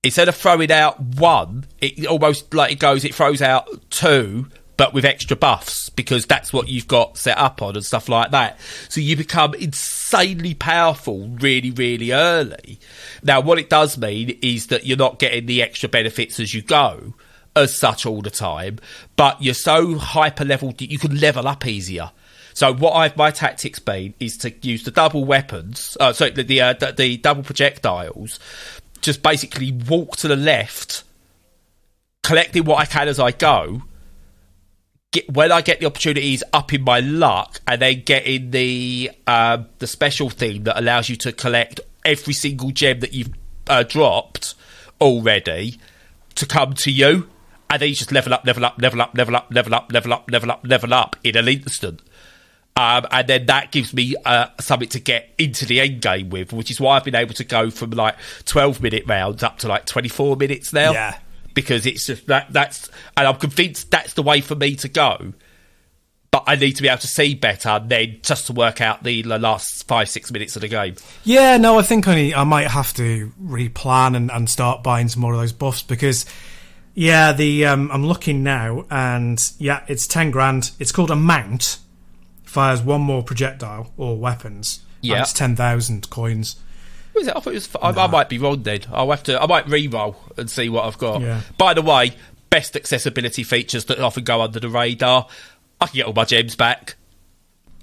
instead of throwing out 1, it almost like it throws out 2, but with extra buffs, because that's what you've got set up on and stuff like that. So you become insanely powerful really, really early. Now, what it does mean is that you're not getting the extra benefits as you go, as such, all the time, but you're so hyper leveled that you can level up easier. So my tactics been is to use the double weapons, the double projectiles, just basically walk to the left, collecting what I can as I go. When I get the opportunities, up in my luck, and then getting the special thing that allows you to collect every single gem that you've dropped already to come to you, and then you just level up in an instant. And then that gives me something to get into the end game with, which is why I've been able to go from 12-minute rounds up to 24 minutes now. Yeah. Because it's just that's, and I'm convinced that's the way for me to go. But I need to be able to see better than just to work out the last 5-6 minutes of the game. Yeah, no, I think I might have to replan and start buying some more of those buffs, because I'm looking now, and it's 10 grand. It's called a mount. Fires 1 more projectile or weapons. Yeah, it's 10,000 coins. What is it? I thought it was. I might be wrong then. I might re-roll and see what I've got. Yeah. By the way, best accessibility features that often go under the radar. I can get all my gems back.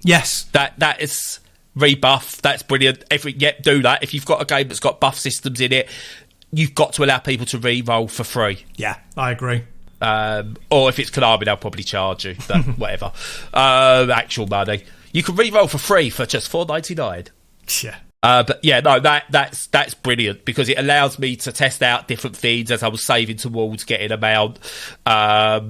Yes, that is rebuff. That's brilliant. Do that. If you've got a game that's got buff systems in it, you've got to allow people to re-roll for free. Yeah, I agree. Or if it's Konami, they'll probably charge you. But whatever. Actual money. You can re-roll for free for just $4.99. Yeah. But yeah, no, that's brilliant, because it allows me to test out different things as I was saving towards getting a mount. I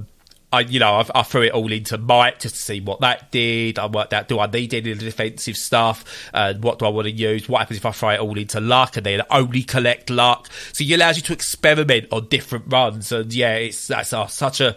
threw it all into might just to see what that did. I worked out, do I need any defensive stuff? What do I want to use? What happens if I throw it all into luck and then only collect luck? So it allows you to experiment on different runs. And yeah, that's such a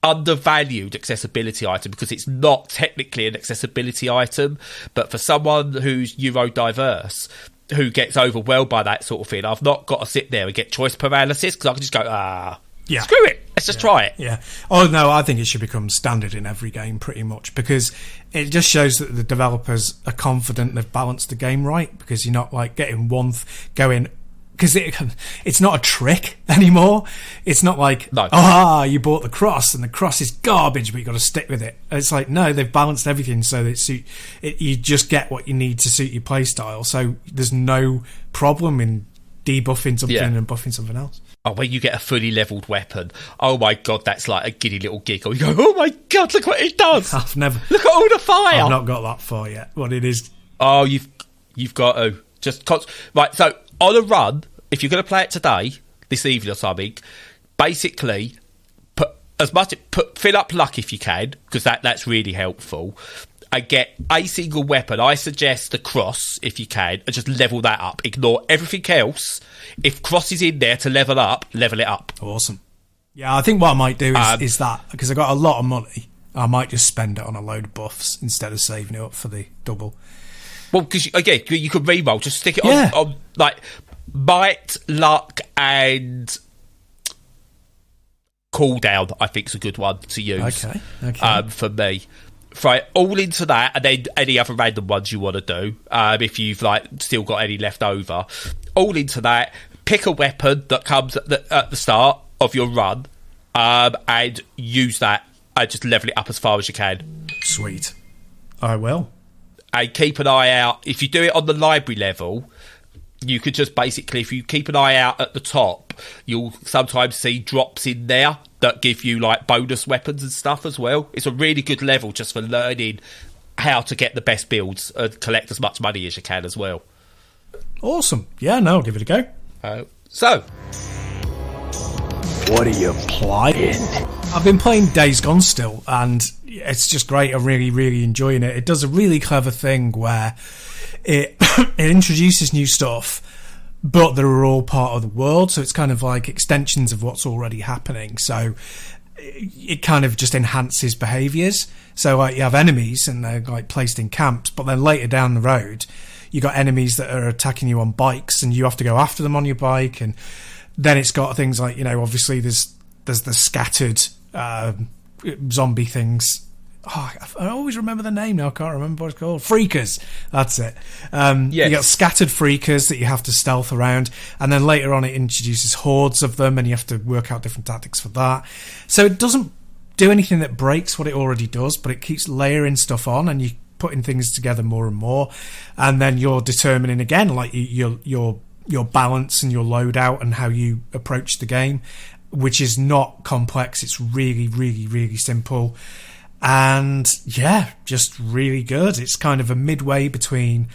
undervalued accessibility item, because it's not technically an accessibility item, but for someone who's neurodiverse, who gets overwhelmed by that sort of thing, I've not got to sit there and get choice paralysis, because I can just go, screw it, let's just try it. Yeah. Oh no, I think it should become standard in every game pretty much, because it just shows that the developers are confident they've balanced the game right, because you're not getting one going, because it's not a trick anymore. It's not like, you bought the cross and the cross is garbage, but you've got to stick with it. It's no, they've balanced everything so that you just get what you need to suit your play style. So there's no problem in debuffing something and buffing something else. Oh, when you get a fully levelled weapon, oh my god, that's like a giddy little giggle. You go, oh my god, look what it does! I've never look at all the fire. I've not got that far yet. What it is? Oh, you've got to just right. So on a run, if you're going to play it today, this evening or something, basically fill up luck if you can, because that's really helpful. And get a single weapon. I suggest the cross if you can, and just level that up. Ignore everything else. If cross is in there to level it up. Awesome. Yeah, I think what I might do is that, because I got a lot of money, I might just spend it on a load of buffs instead of saving it up for the double. Well, because again, you could re-roll. Just stick it on might, luck, and cooldown. I think is a good one to use. Okay. For me. Throw it all into that, and then any other random ones you want to do, if you've still got any left over, all into that. Pick a weapon that comes at the start of your run, and use that, and just level it up as far as you can. Sweet, I will. And keep an eye out. If you do it on the library level, you could just basically, if you keep an eye out at the top, you'll sometimes see drops in there that give you bonus weapons and stuff as well. It's a really good level just for learning how to get the best builds and collect as much money as you can as well. Awesome. Yeah, no, I'll give it a go. So What are you playing? I've been playing Days Gone still, and it's just great. I'm really, really enjoying it. It does a really clever thing where it it introduces new stuff, but they're all part of the world, so it's kind of like extensions of what's already happening. So it kind of just enhances behaviours. So like you have enemies and they're like placed in camps, but then later down the road you got enemies that are attacking you on bikes and you have to go after them on your bike. And then it's got things like, obviously there's the scattered zombie things. Oh, I always remember the name now. I can't remember what it's called. Freakers. That's it. Yes. You got scattered freakers that you have to stealth around. And then later on it introduces hordes of them and you have to work out different tactics for that. So it doesn't do anything that breaks what it already does, but it keeps layering stuff on and you putting things together more and more. And then you're determining again, like your balance and your loadout and how you approach the game, which is not complex. It's really, really, really simple. And yeah, just really good. It's kind of a midway between,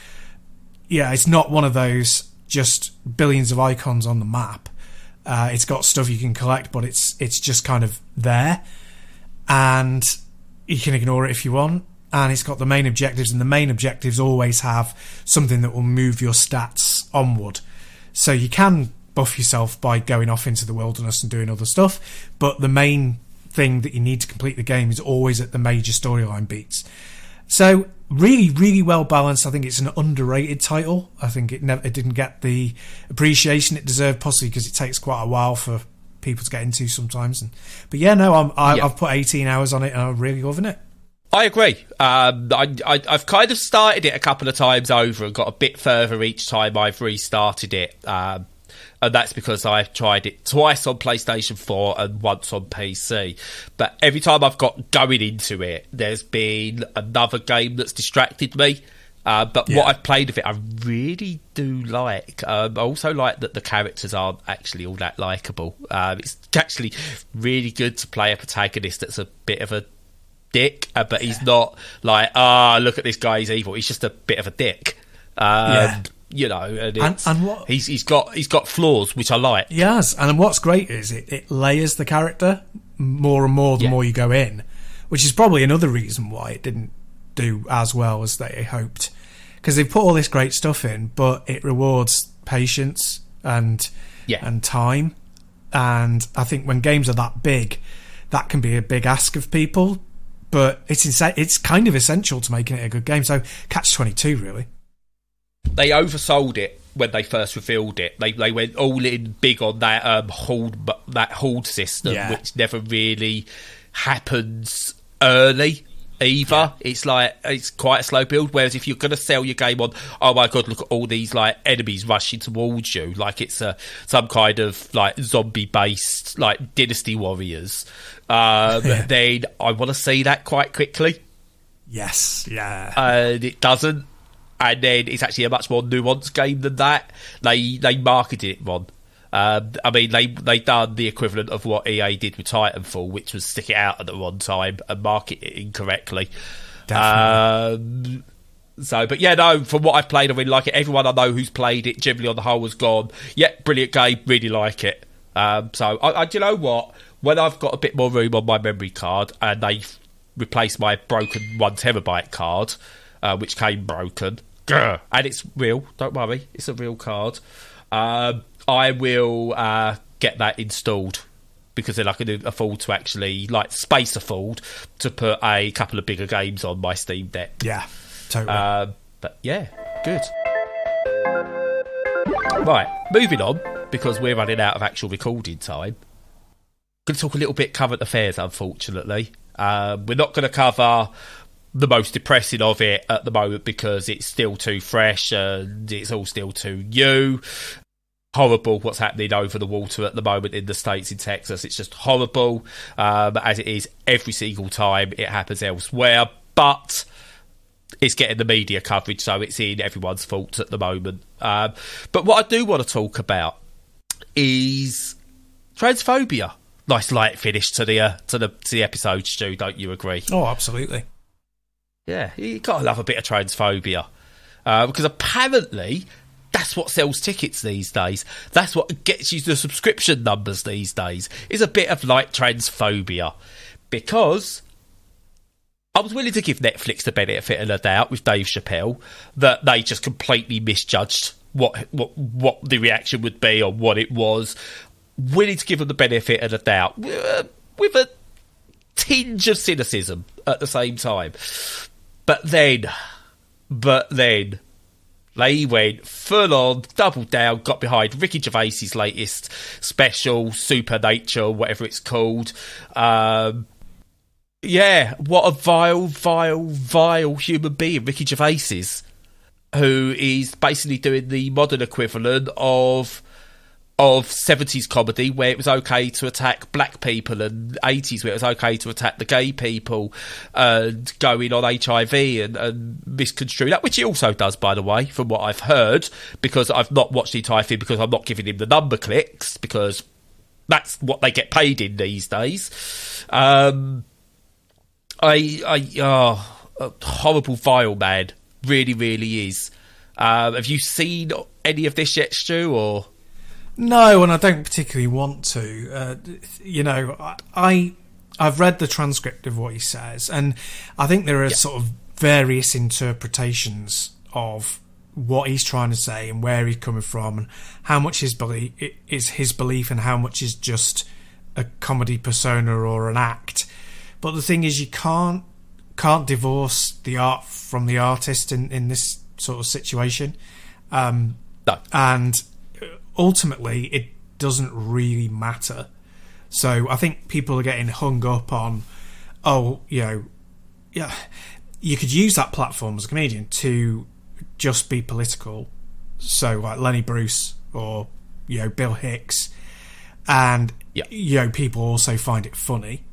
it's not one of those just billions of icons on the map. It's got stuff you can collect, but it's just kind of there, and you can ignore it if you want. And it's got the main objectives, and the main objectives always have something that will move your stats onward. So you can buff yourself by going off into the wilderness and doing other stuff, but the main thing that you need to complete the game is always at the major storyline beats. So really, really well balanced. I think it's an underrated title. I think it didn't get the appreciation it deserved, possibly because it takes quite a while for people to get into sometimes. But yeah, no, I've put 18 hours on it and I'm really loving it. I agree. I've kind of started it a couple of times over and got a bit further each time I've restarted it. And that's because I've tried it twice on PlayStation 4 and once on PC. But every time I've got going into it, there's been another game that's distracted me. What I've played of it, I really do like. I also like that the characters aren't actually all that likeable. It's actually really good to play a protagonist that's a bit of a dick, but he's not like, look at this guy, he's evil. He's just a bit of a dick. And he's got flaws, which I like. Yes, and what's great is it layers the character more and more the more you go in, which is probably another reason why it didn't do as well as they hoped, because they put all this great stuff in, but it rewards patience and time. And I think when games are that big, that can be a big ask of people, but it's kind of essential to making it a good game. So catch-22 really. They oversold it when they first revealed it. They went all in big on that hold system, which never really happens early either. Yeah. It's quite a slow build. Whereas if you're going to sell your game on, oh my god, look at all these like enemies rushing towards you, like it's some kind of like zombie based like Dynasty Warriors, then I want to see that quite quickly. Yes, yeah, and it doesn't. And then it's actually a much more nuanced game than that. They marketed it wrong. I mean, they done the equivalent of what EA did with Titanfall, which was stick it out at the wrong time and market it incorrectly. Definitely. But yeah, no, from what I've played, I really like it. Everyone I know who's played it, generally on the whole, has gone, yeah, brilliant game, really like it. So, I you know what? When I've got a bit more room on my memory card and they've replaced my broken 1 terabyte card, which came broken, and it's real, don't worry, it's a real card, I will get that installed, because then I can afford to actually, like, space afford to put a couple of bigger games on my Steam Deck. Yeah, totally. But yeah, good. Right, moving on, because we're running out of actual recording time. I'm going to talk a little bit current affairs, unfortunately. We're not going to cover the most depressing of it at the moment because it's still too fresh and it's all still too new. Horrible what's happening over the water at the moment in the States, in Texas. It's just horrible, as it is every single time it happens elsewhere. But it's getting the media coverage, so it's in everyone's fault at the moment. But what I do want to talk about is transphobia. Nice light finish to the episode, Stu. Don't you agree? Oh, absolutely. Yeah, you gotta love a bit of transphobia, because apparently that's what sells tickets these days. That's what gets you the subscription numbers these days, is a bit of like transphobia. Because I was willing to give Netflix the benefit of the doubt with Dave Chappelle that they just completely misjudged what the reaction would be or what it was. Willing to give them the benefit of the doubt with a tinge of cynicism at the same time. But then they went full on, doubled down, got behind Ricky Gervais's latest special, Supernature, whatever it's called. What a vile human being Ricky Gervais is, who is basically doing the modern equivalent of 70s comedy, where it was okay to attack black people, and 80s where it was okay to attack the gay people, and going on HIV and misconstrue that, which he also does, by the way, from what I've heard, because I've not watched the entire thing, because I'm not giving him the number clicks, because that's what they get paid in these days. A horrible, vile man, really, really is. Have you seen any of this yet, Stu, or...? No, and I don't particularly want to. I've read the transcript of what he says, and I think there are sort of various interpretations of what he's trying to say and where he's coming from, and how much his belief and how much is just a comedy persona or an act. But the thing is, you can't divorce the art from the artist in this sort of situation. No. And ultimately, it doesn't really matter. So I think people are getting hung up on, you could use that platform as a comedian to just be political. So like Lenny Bruce or, Bill Hicks. And, people also find it funny.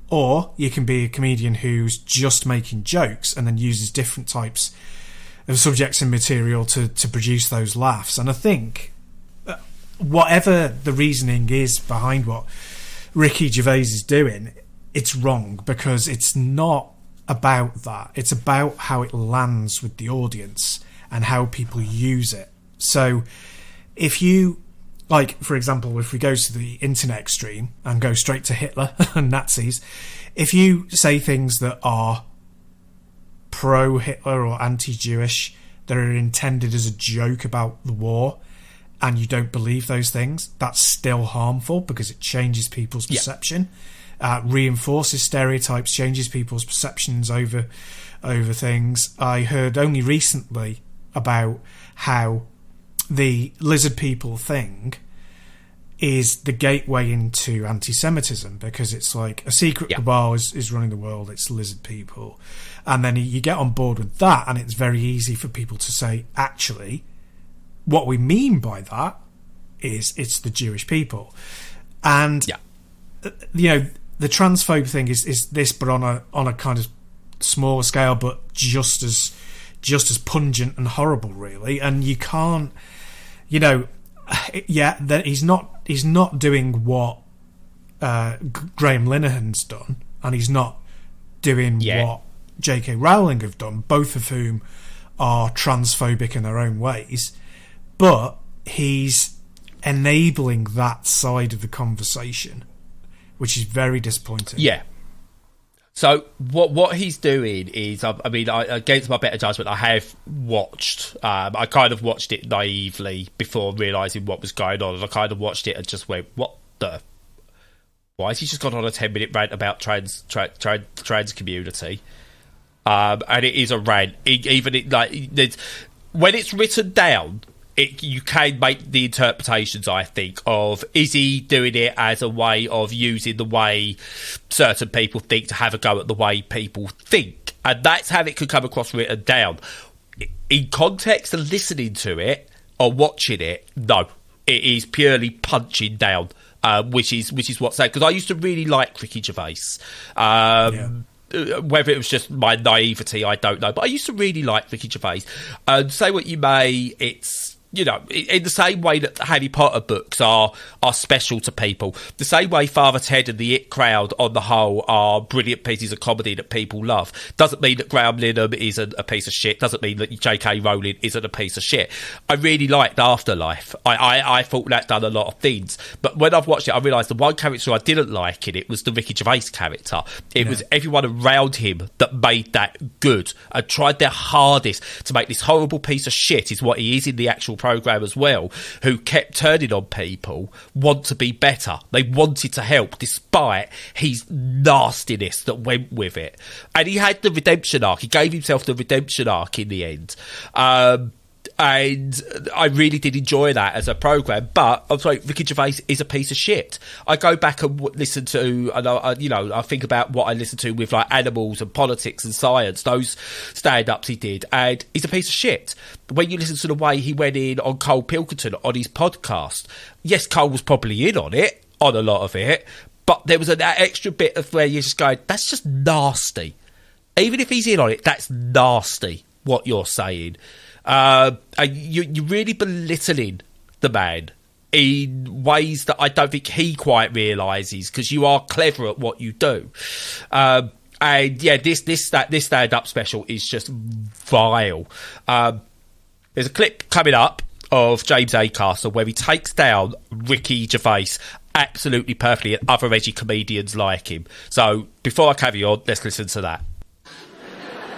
Or you can be a comedian who's just making jokes and then uses different types of subjects and material to produce those laughs. And I think whatever the reasoning is behind what Ricky Gervais is doing, it's wrong, because it's not about that. It's about how it lands with the audience and how people use it. So if you, like, for example, if we go to the internet extreme and go straight to Hitler and Nazis, if you say things that are pro-Hitler or anti-Jewish that are intended as a joke about the war, and you don't believe those things, that's still harmful, because it changes people's perception, reinforces stereotypes, changes people's perceptions over things. I heard only recently about how the lizard people thing is the gateway into anti-Semitism, because it's like a secret cabal is running the world, it's lizard people. And then you get on board with that, and it's very easy for people to say, actually, what we mean by that is it's the Jewish people. And the transphobe thing is this, but on a kind of smaller scale, but just as pungent and horrible, really. And you can't, that he's not doing what Graham Linehan's done, and he's not doing what J.K. Rowling have done, both of whom are transphobic in their own ways. But he's enabling that side of the conversation, which is very disappointing. Yeah. So what he's doing is, against my better judgment, I have watched. I kind of watched it naively before realising what was going on, and I kind of watched it and just went, "What the? Why has he just gone on a 10-minute rant about trans community?" And it is a rant. When it's written down, you can make the interpretations, I think, of, is he doing it as a way of using the way certain people think to have a go at the way people think? And that's how it could come across written down. In context and listening to it or watching it, no. It is purely punching down, which is what's that. Because I used to really like Ricky Gervais. Whether it was just my naivety, I don't know. But I used to really like Ricky Gervais. Say what you may, it's you know, in the same way that the Harry Potter books are special to people, the same way Father Ted and the It Crowd on the whole are brilliant pieces of comedy that people love, doesn't mean that Graham Linehan isn't a piece of shit, doesn't mean that J.K. Rowling isn't a piece of shit. I really liked Afterlife. I thought that done a lot of things. But when I've watched it, I realised the one character I didn't like in it was the Ricky Gervais character. It was everyone around him that made that good and tried their hardest to make this horrible piece of shit, is what he is in the actual programme as well, who kept turning on people, want to be better. They wanted to help despite his nastiness that went with it. And he had the redemption arc. He gave himself the redemption arc in the end. And I really did enjoy that as a programme. But I'm sorry, Ricky Gervais is a piece of shit. I go back and listen to, and I think about what I listened to with like Animals and Politics and Science, those stand-ups he did, and he's a piece of shit. When you listen to the way he went in on Cole Pilkington on his podcast, yes, Cole was probably in on it, on a lot of it, but there was that extra bit of where you're just going, that's just nasty. Even if he's in on it, that's nasty, what you're saying. You're really belittling the man in ways that I don't think he quite realises, because you are clever at what you do. And yeah, this stand-up special is just vile. There's a clip coming up of James Acaster where he takes down Ricky Gervais absolutely perfectly and other edgy comedians like him. So before I carry on, let's listen to that.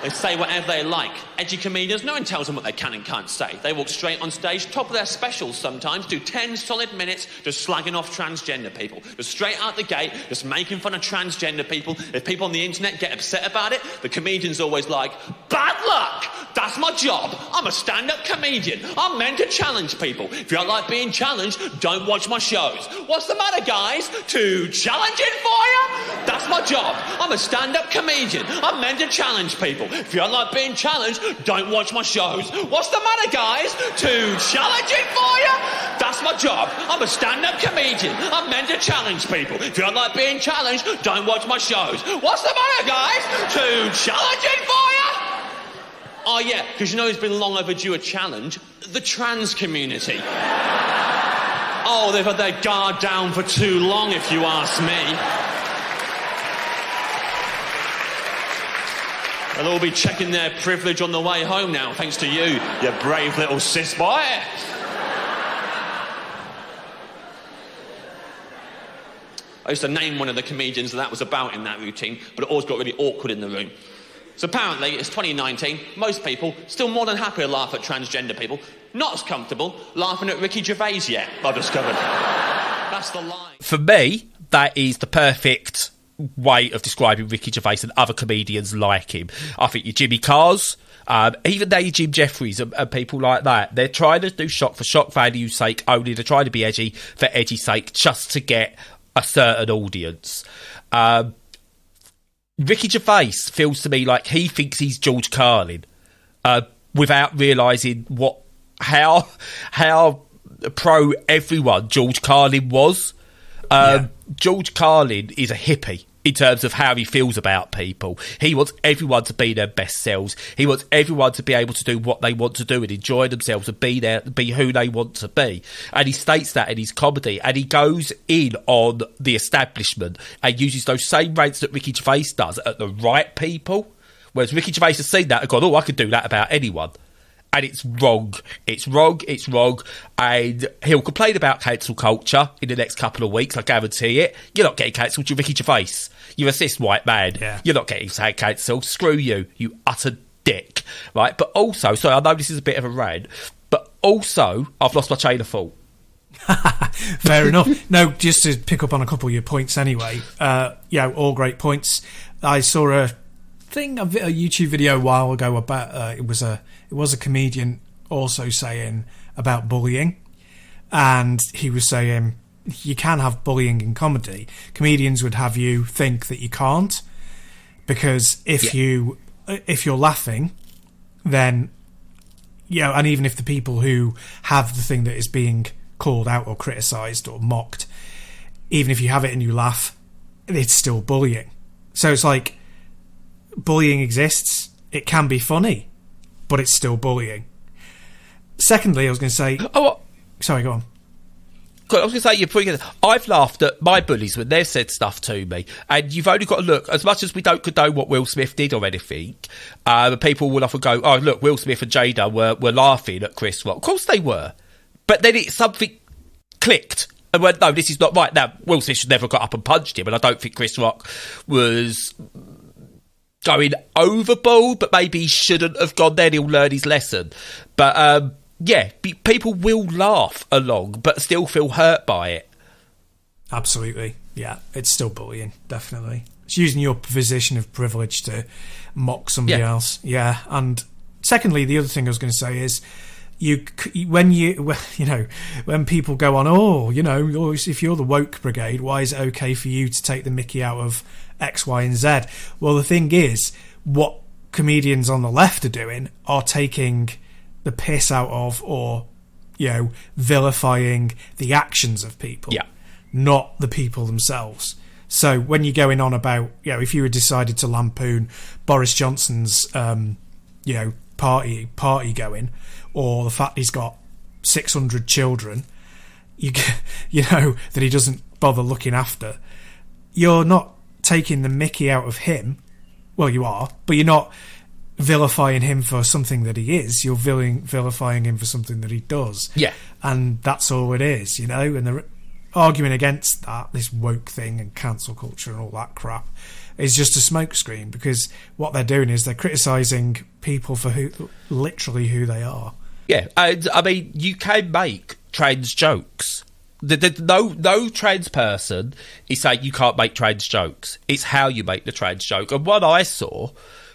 They say whatever they like. Edgy comedians, no one tells them what they can and can't say. They walk straight on stage, top of their specials sometimes, do 10 solid minutes just slagging off transgender people. Just straight out the gate, just making fun of transgender people. If people on the internet get upset about it, the comedian's always like, bad luck! That's my job. I'm a stand-up comedian. I'm meant to challenge people. If you don't like being challenged, don't watch my shows. What's the matter, guys? Too challenging for you? That's my job. I'm a stand-up comedian. I'm meant to challenge people. If you don't like being challenged, don't watch my shows. What's the matter, guys? Too challenging for you? That's my job. I'm a stand-up comedian. I'm meant to challenge people. If you don't like being challenged, don't watch my shows. What's the matter, guys? Too challenging for you? Oh, yeah, because you know who's been long overdue a challenge? The trans community. Oh, they've had their guard down for too long, if you ask me. They'll all be checking their privilege on the way home now, thanks to you, you brave little cis boy. I used to name one of the comedians that was about in that routine, but it always got really awkward in the room. So apparently, it's 2019, most people still more than happy to laugh at transgender people, not as comfortable laughing at Ricky Gervais yet, I've discovered. That's the line. For me, that is the perfect way of describing Ricky Gervais and other comedians like him. I think your Jimmy Carrs, even now your Jim Jeffries and people like that, they're trying to do shock for shock value's sake only. They're trying to be edgy for edgy's sake just to get a certain audience. Ricky Gervais feels to me like he thinks he's George Carlin without realising how pro everyone George Carlin was. George Carlin is a hippie in terms of how he feels about people. He wants everyone to be their best selves. He wants everyone to be able to do what they want to do and enjoy themselves and be who they want to be. And he states that in his comedy, and he goes in on the establishment and uses those same rants that Ricky Gervais does at the right people. Whereas Ricky Gervais has seen that and gone, oh, I could do that about anyone. And it's wrong. It's wrong. It's wrong. And he'll complain about cancel culture in the next couple of weeks. I guarantee it. You're not getting cancelled. You're Ricky Gervais. You're a cis white man. Yeah. You're not getting cancelled. Screw you, you utter dick. Right? But also, sorry, I know this is a bit of a rant, but also, I've lost my chain of thought. Fair enough. No, just to pick up on a couple of your points anyway. All great points. I saw a YouTube video a while ago about it was a comedian also saying about bullying, and he was saying you can have bullying in comedy. Comedians would have you think that you can't, because if you're laughing, then and even if the people who have the thing that is being called out or criticised or mocked, even if you have it and you laugh, it's still bullying. So it's like, bullying exists, it can be funny, but it's still bullying. Secondly, I was going to say... Oh, what? Sorry, go on. I was going to say, you're putting it. I've laughed at my bullies when they've said stuff to me, and you've only got to look. As much as we don't condone what Will Smith did or anything, people will often go, "Oh, look, Will Smith and Jada were laughing at Chris Rock." Of course they were, but then something clicked and went, "No, this is not right." Now, Will Smith should never have got up and punched him, and I don't think Chris Rock was going overboard, but maybe he shouldn't have gone there. He'll learn his lesson, but. Yeah, people will laugh along, but still feel hurt by it. Absolutely, yeah. It's still bullying, definitely. It's using your position of privilege to mock somebody else. Yeah, and secondly, the other thing I was going to say is, when people go on, if you're the woke brigade, why is it okay for you to take the mickey out of X, Y, and Z? Well, the thing is, what comedians on the left are doing are taking the piss out of, or vilifying the actions of people, not the people themselves. So when you're going on about, if you had decided to lampoon Boris Johnson's party going, or the fact he's got 600 children, that he doesn't bother looking after, you're not taking the mickey out of him. Well, you are, but you're not vilifying him for something that he is. You're vilifying him for something that he does. Yeah. And that's all it is, and the arguing against that, this woke thing and cancel culture and all that crap, is just a smokescreen, because what they're doing is they're criticising people for literally who they are. Yeah, and I mean, you can make trans jokes. No trans person is saying you can't make trans jokes. It's how you make the trans joke. And one I saw,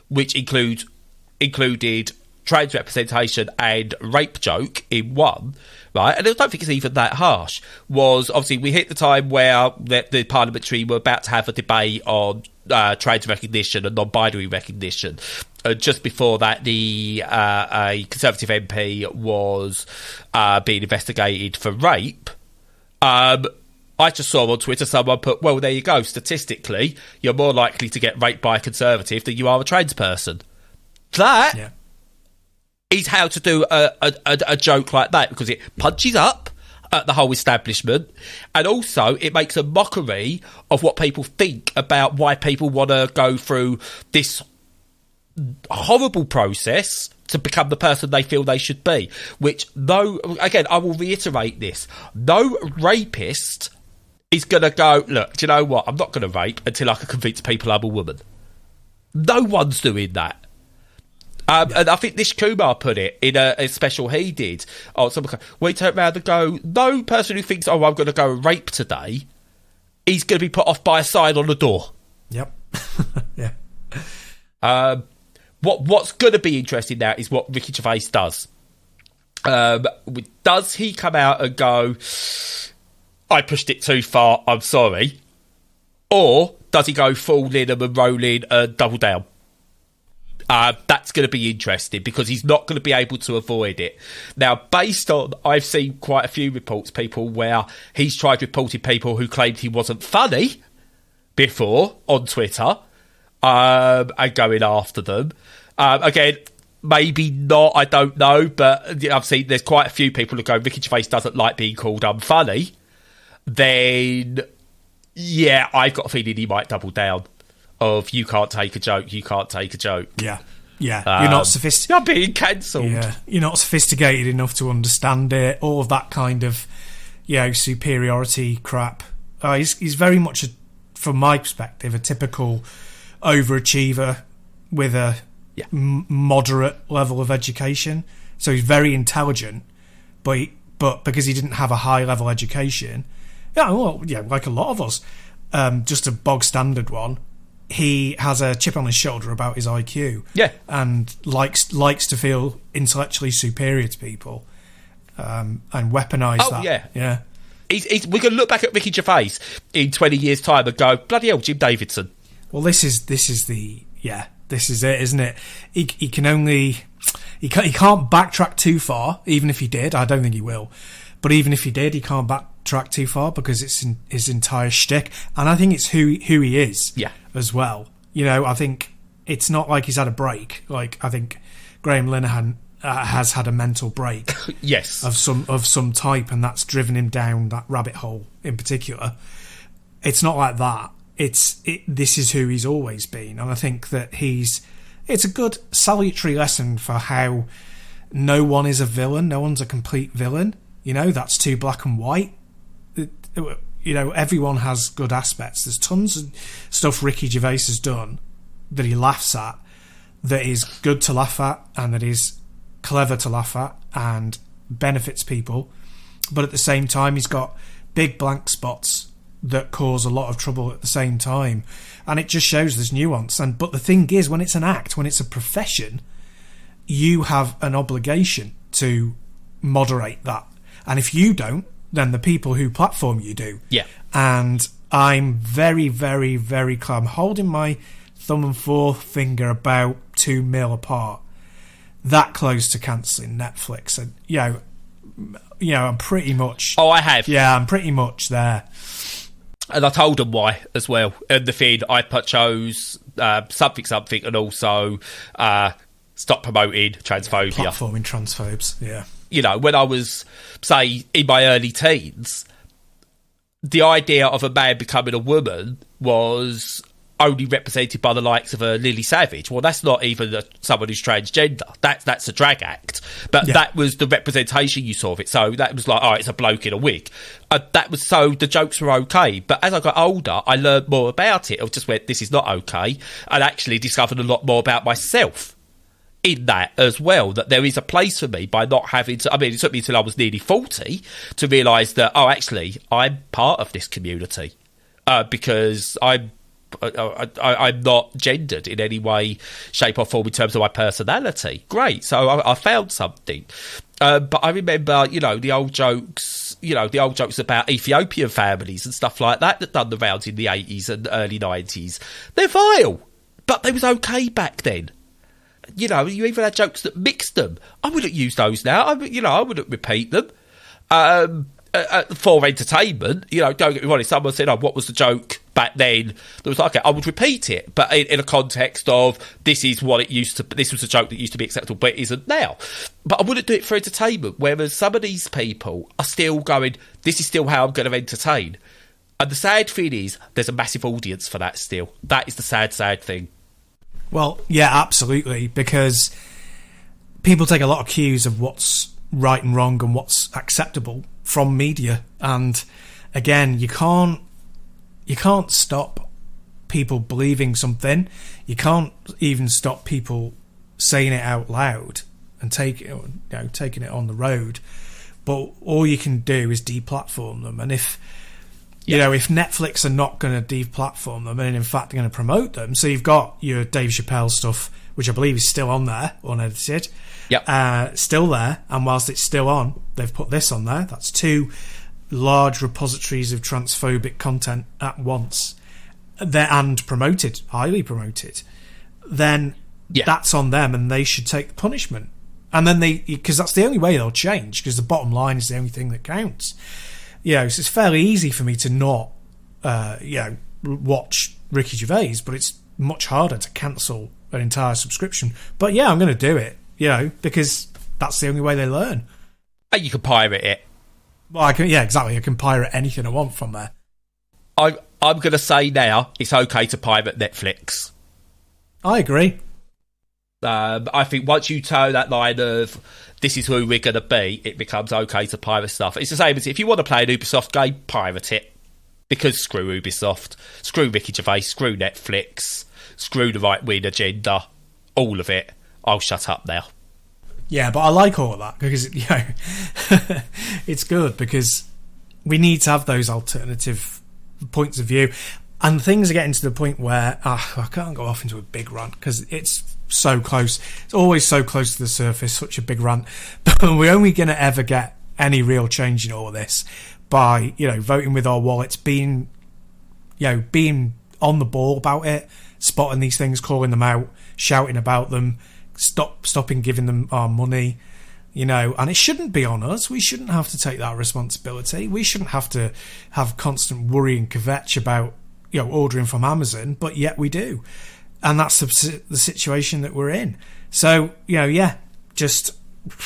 which included trans representation and rape joke in one, right? And I don't think it's even that harsh. Was obviously we hit the time where the parliamentary were about to have a debate on trans recognition and non-binary recognition. Just before that, a Conservative MP was being investigated for rape. I just saw on Twitter someone put, well, there you go. Statistically, you're more likely to get raped by a Conservative than you are a trans person. That is how to do a joke like that, because it punches up at the whole establishment, and also it makes a mockery of what people think about why people want to go through this horrible process to become the person they feel they should be. Which, though, again, I will reiterate this, no rapist is going to go, look, do you know what, I'm not going to rape until I can convince people I'm a woman. No one's doing that. And I think Nish Kumar put it in a special he did. We turn around and go, no person who thinks, I'm going to go rape today, he's going to be put off by a sign on the door. Yep. Yeah. What's going to be interesting now is what Ricky Gervais does. Does he come out and go, I pushed it too far, I'm sorry? Or does he go full in and roll in and double down? That's going to be interesting, because he's not going to be able to avoid it. Now, based on, I've seen quite a few reports, people where he's tried reporting people who claimed he wasn't funny before on Twitter, and going after them. Again, maybe not, I don't know, but I've seen there's quite a few people who go, Ricky Gervais doesn't like being called unfunny. Then, yeah, I've got a feeling he might double down. Of you can't take a joke. Yeah. You're not sophisticated. You're being cancelled. Yeah, you're not sophisticated enough to understand it. All of that kind of, superiority crap. He's very much, from my perspective, a typical overachiever with a moderate level of education. So he's very intelligent, but because he didn't have a high level education, like a lot of us, just a bog standard one. He has a chip on his shoulder about his IQ, and likes to feel intellectually superior to people, and weaponise that. Yeah. We can look back at Ricky Gervais in 20 years' time and go, bloody hell, Jim Davidson. Well, this is it, isn't it? He can't backtrack too far. Even if he did, I don't think he will. But even if he did, he can't backtrack too far, because it's his entire shtick, and I think it's who he is. Yeah. As well, I think it's not like he's had a break. Like, I think Graham Linehan has had a mental break Yes. of some type, and that's driven him down that rabbit hole in particular. It's not like that. This is who he's always been, and I think that it's a good salutary lesson for how no one is a villain, no one's a complete villain. That's too black and white. Everyone has good aspects. There's tons of stuff Ricky Gervais has done that he laughs at, that is good to laugh at, and that is clever to laugh at, and benefits people. But at the same time, he's got big blank spots that cause a lot of trouble at the same time, and it just shows there's nuance. But the thing is, when it's an act, when it's a profession, you have an obligation to moderate that, and if you don't, then the people who platform you do. Yeah. And I'm very, very, very close. I'm holding my thumb and forefinger about 2 mil apart, that close to cancelling Netflix. And I'm pretty much. Oh, I have. Yeah, I'm pretty much there. And I told them why as well. And the feed I chose something, and also stop promoting transphobia. Platforming transphobes, yeah. When I was, say, in my early teens, the idea of a man becoming a woman was only represented by the likes of a Lily Savage. Well, that's not even someone who's transgender. That's a drag act. But that was the representation you saw of it. So that was like, oh, it's a bloke in a wig. That was so the jokes were okay. But as I got older, I learned more about it. I just went, this is not okay. And actually discovered a lot more about myself in that as well, that there is a place for me by not having to. I mean, it took me until I was nearly 40 to realise that, oh, actually, I'm part of this community because I'm not gendered in any way, shape or form in terms of my personality. Great. So I found something. But I remember, the old jokes, about Ethiopian families and stuff like that done the rounds in the 80s and early 90s. They're vile, but they was okay back then. You even had jokes that mixed them. I wouldn't use those now. I wouldn't repeat them. For entertainment, don't get me wrong. If someone said, "Oh, what was the joke back then?" There was like, okay, I would repeat it, but in a context of this is what it used to. This was a joke that used to be acceptable, but it isn't now. But I wouldn't do it for entertainment. Whereas some of these people are still going, "This is still how I'm going to entertain." And the sad thing is, there's a massive audience for that still. That is the sad thing. Well, yeah, absolutely, because people take a lot of cues of what's right and wrong and what's acceptable from media, and again, you can't stop people believing something. You can't even stop people saying it out loud and taking it on the road. But all you can do is deplatform them, and if Netflix are not going to deplatform them, and in fact they're going to promote them, so you've got your Dave Chappelle stuff, which I believe is still on there, unedited. Yep. Still there, and whilst it's still on, they've put this on there. That's 2 large repositories of transphobic content at once. And promoted, highly promoted. Then that's on them, and they should take the punishment. And then because that's the only way they'll change, because the bottom line is the only thing that counts. So it's fairly easy for me to not, watch Ricky Gervais, but it's much harder to cancel an entire subscription. But yeah, I'm going to do it, because that's the only way they learn. And you can pirate it. Well, exactly. I can pirate anything I want from there. I'm going to say now, it's okay to pirate Netflix. I agree. I think once you toe that line of this is who we're going to be, it becomes okay to pirate stuff. It's the same as if you want to play an Ubisoft game, pirate it. Because screw Ubisoft, screw Ricky Gervais, screw Netflix, screw the right-wing agenda, all of it. I'll shut up now. Yeah, but I like all of that because, it's good because we need to have those alternative points of view. And things are getting to the point where I can't go off into a big rant because it's so close. It's always so close to the surface, such a big rant. But we're only going to ever get any real change in all of this by, voting with our wallets, being on the ball about it, spotting these things, calling them out, shouting about them, stopping giving them our money, and it shouldn't be on us. We shouldn't have to take that responsibility. We shouldn't have to have constant worry and kvetch about ordering from Amazon, but yet we do, and that's the situation that we're in. So just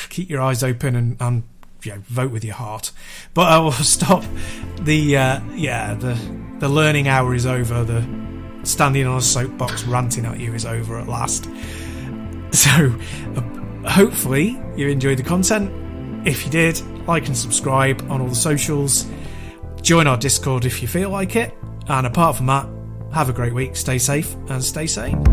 keep your eyes open and vote with your heart. But I will stop. The learning hour is over. The standing on a soapbox ranting at you is over at last. So hopefully you enjoyed the content. If you did, like and subscribe on all the socials. Join our Discord if you feel like it. And apart from that, have a great week, stay safe and stay sane.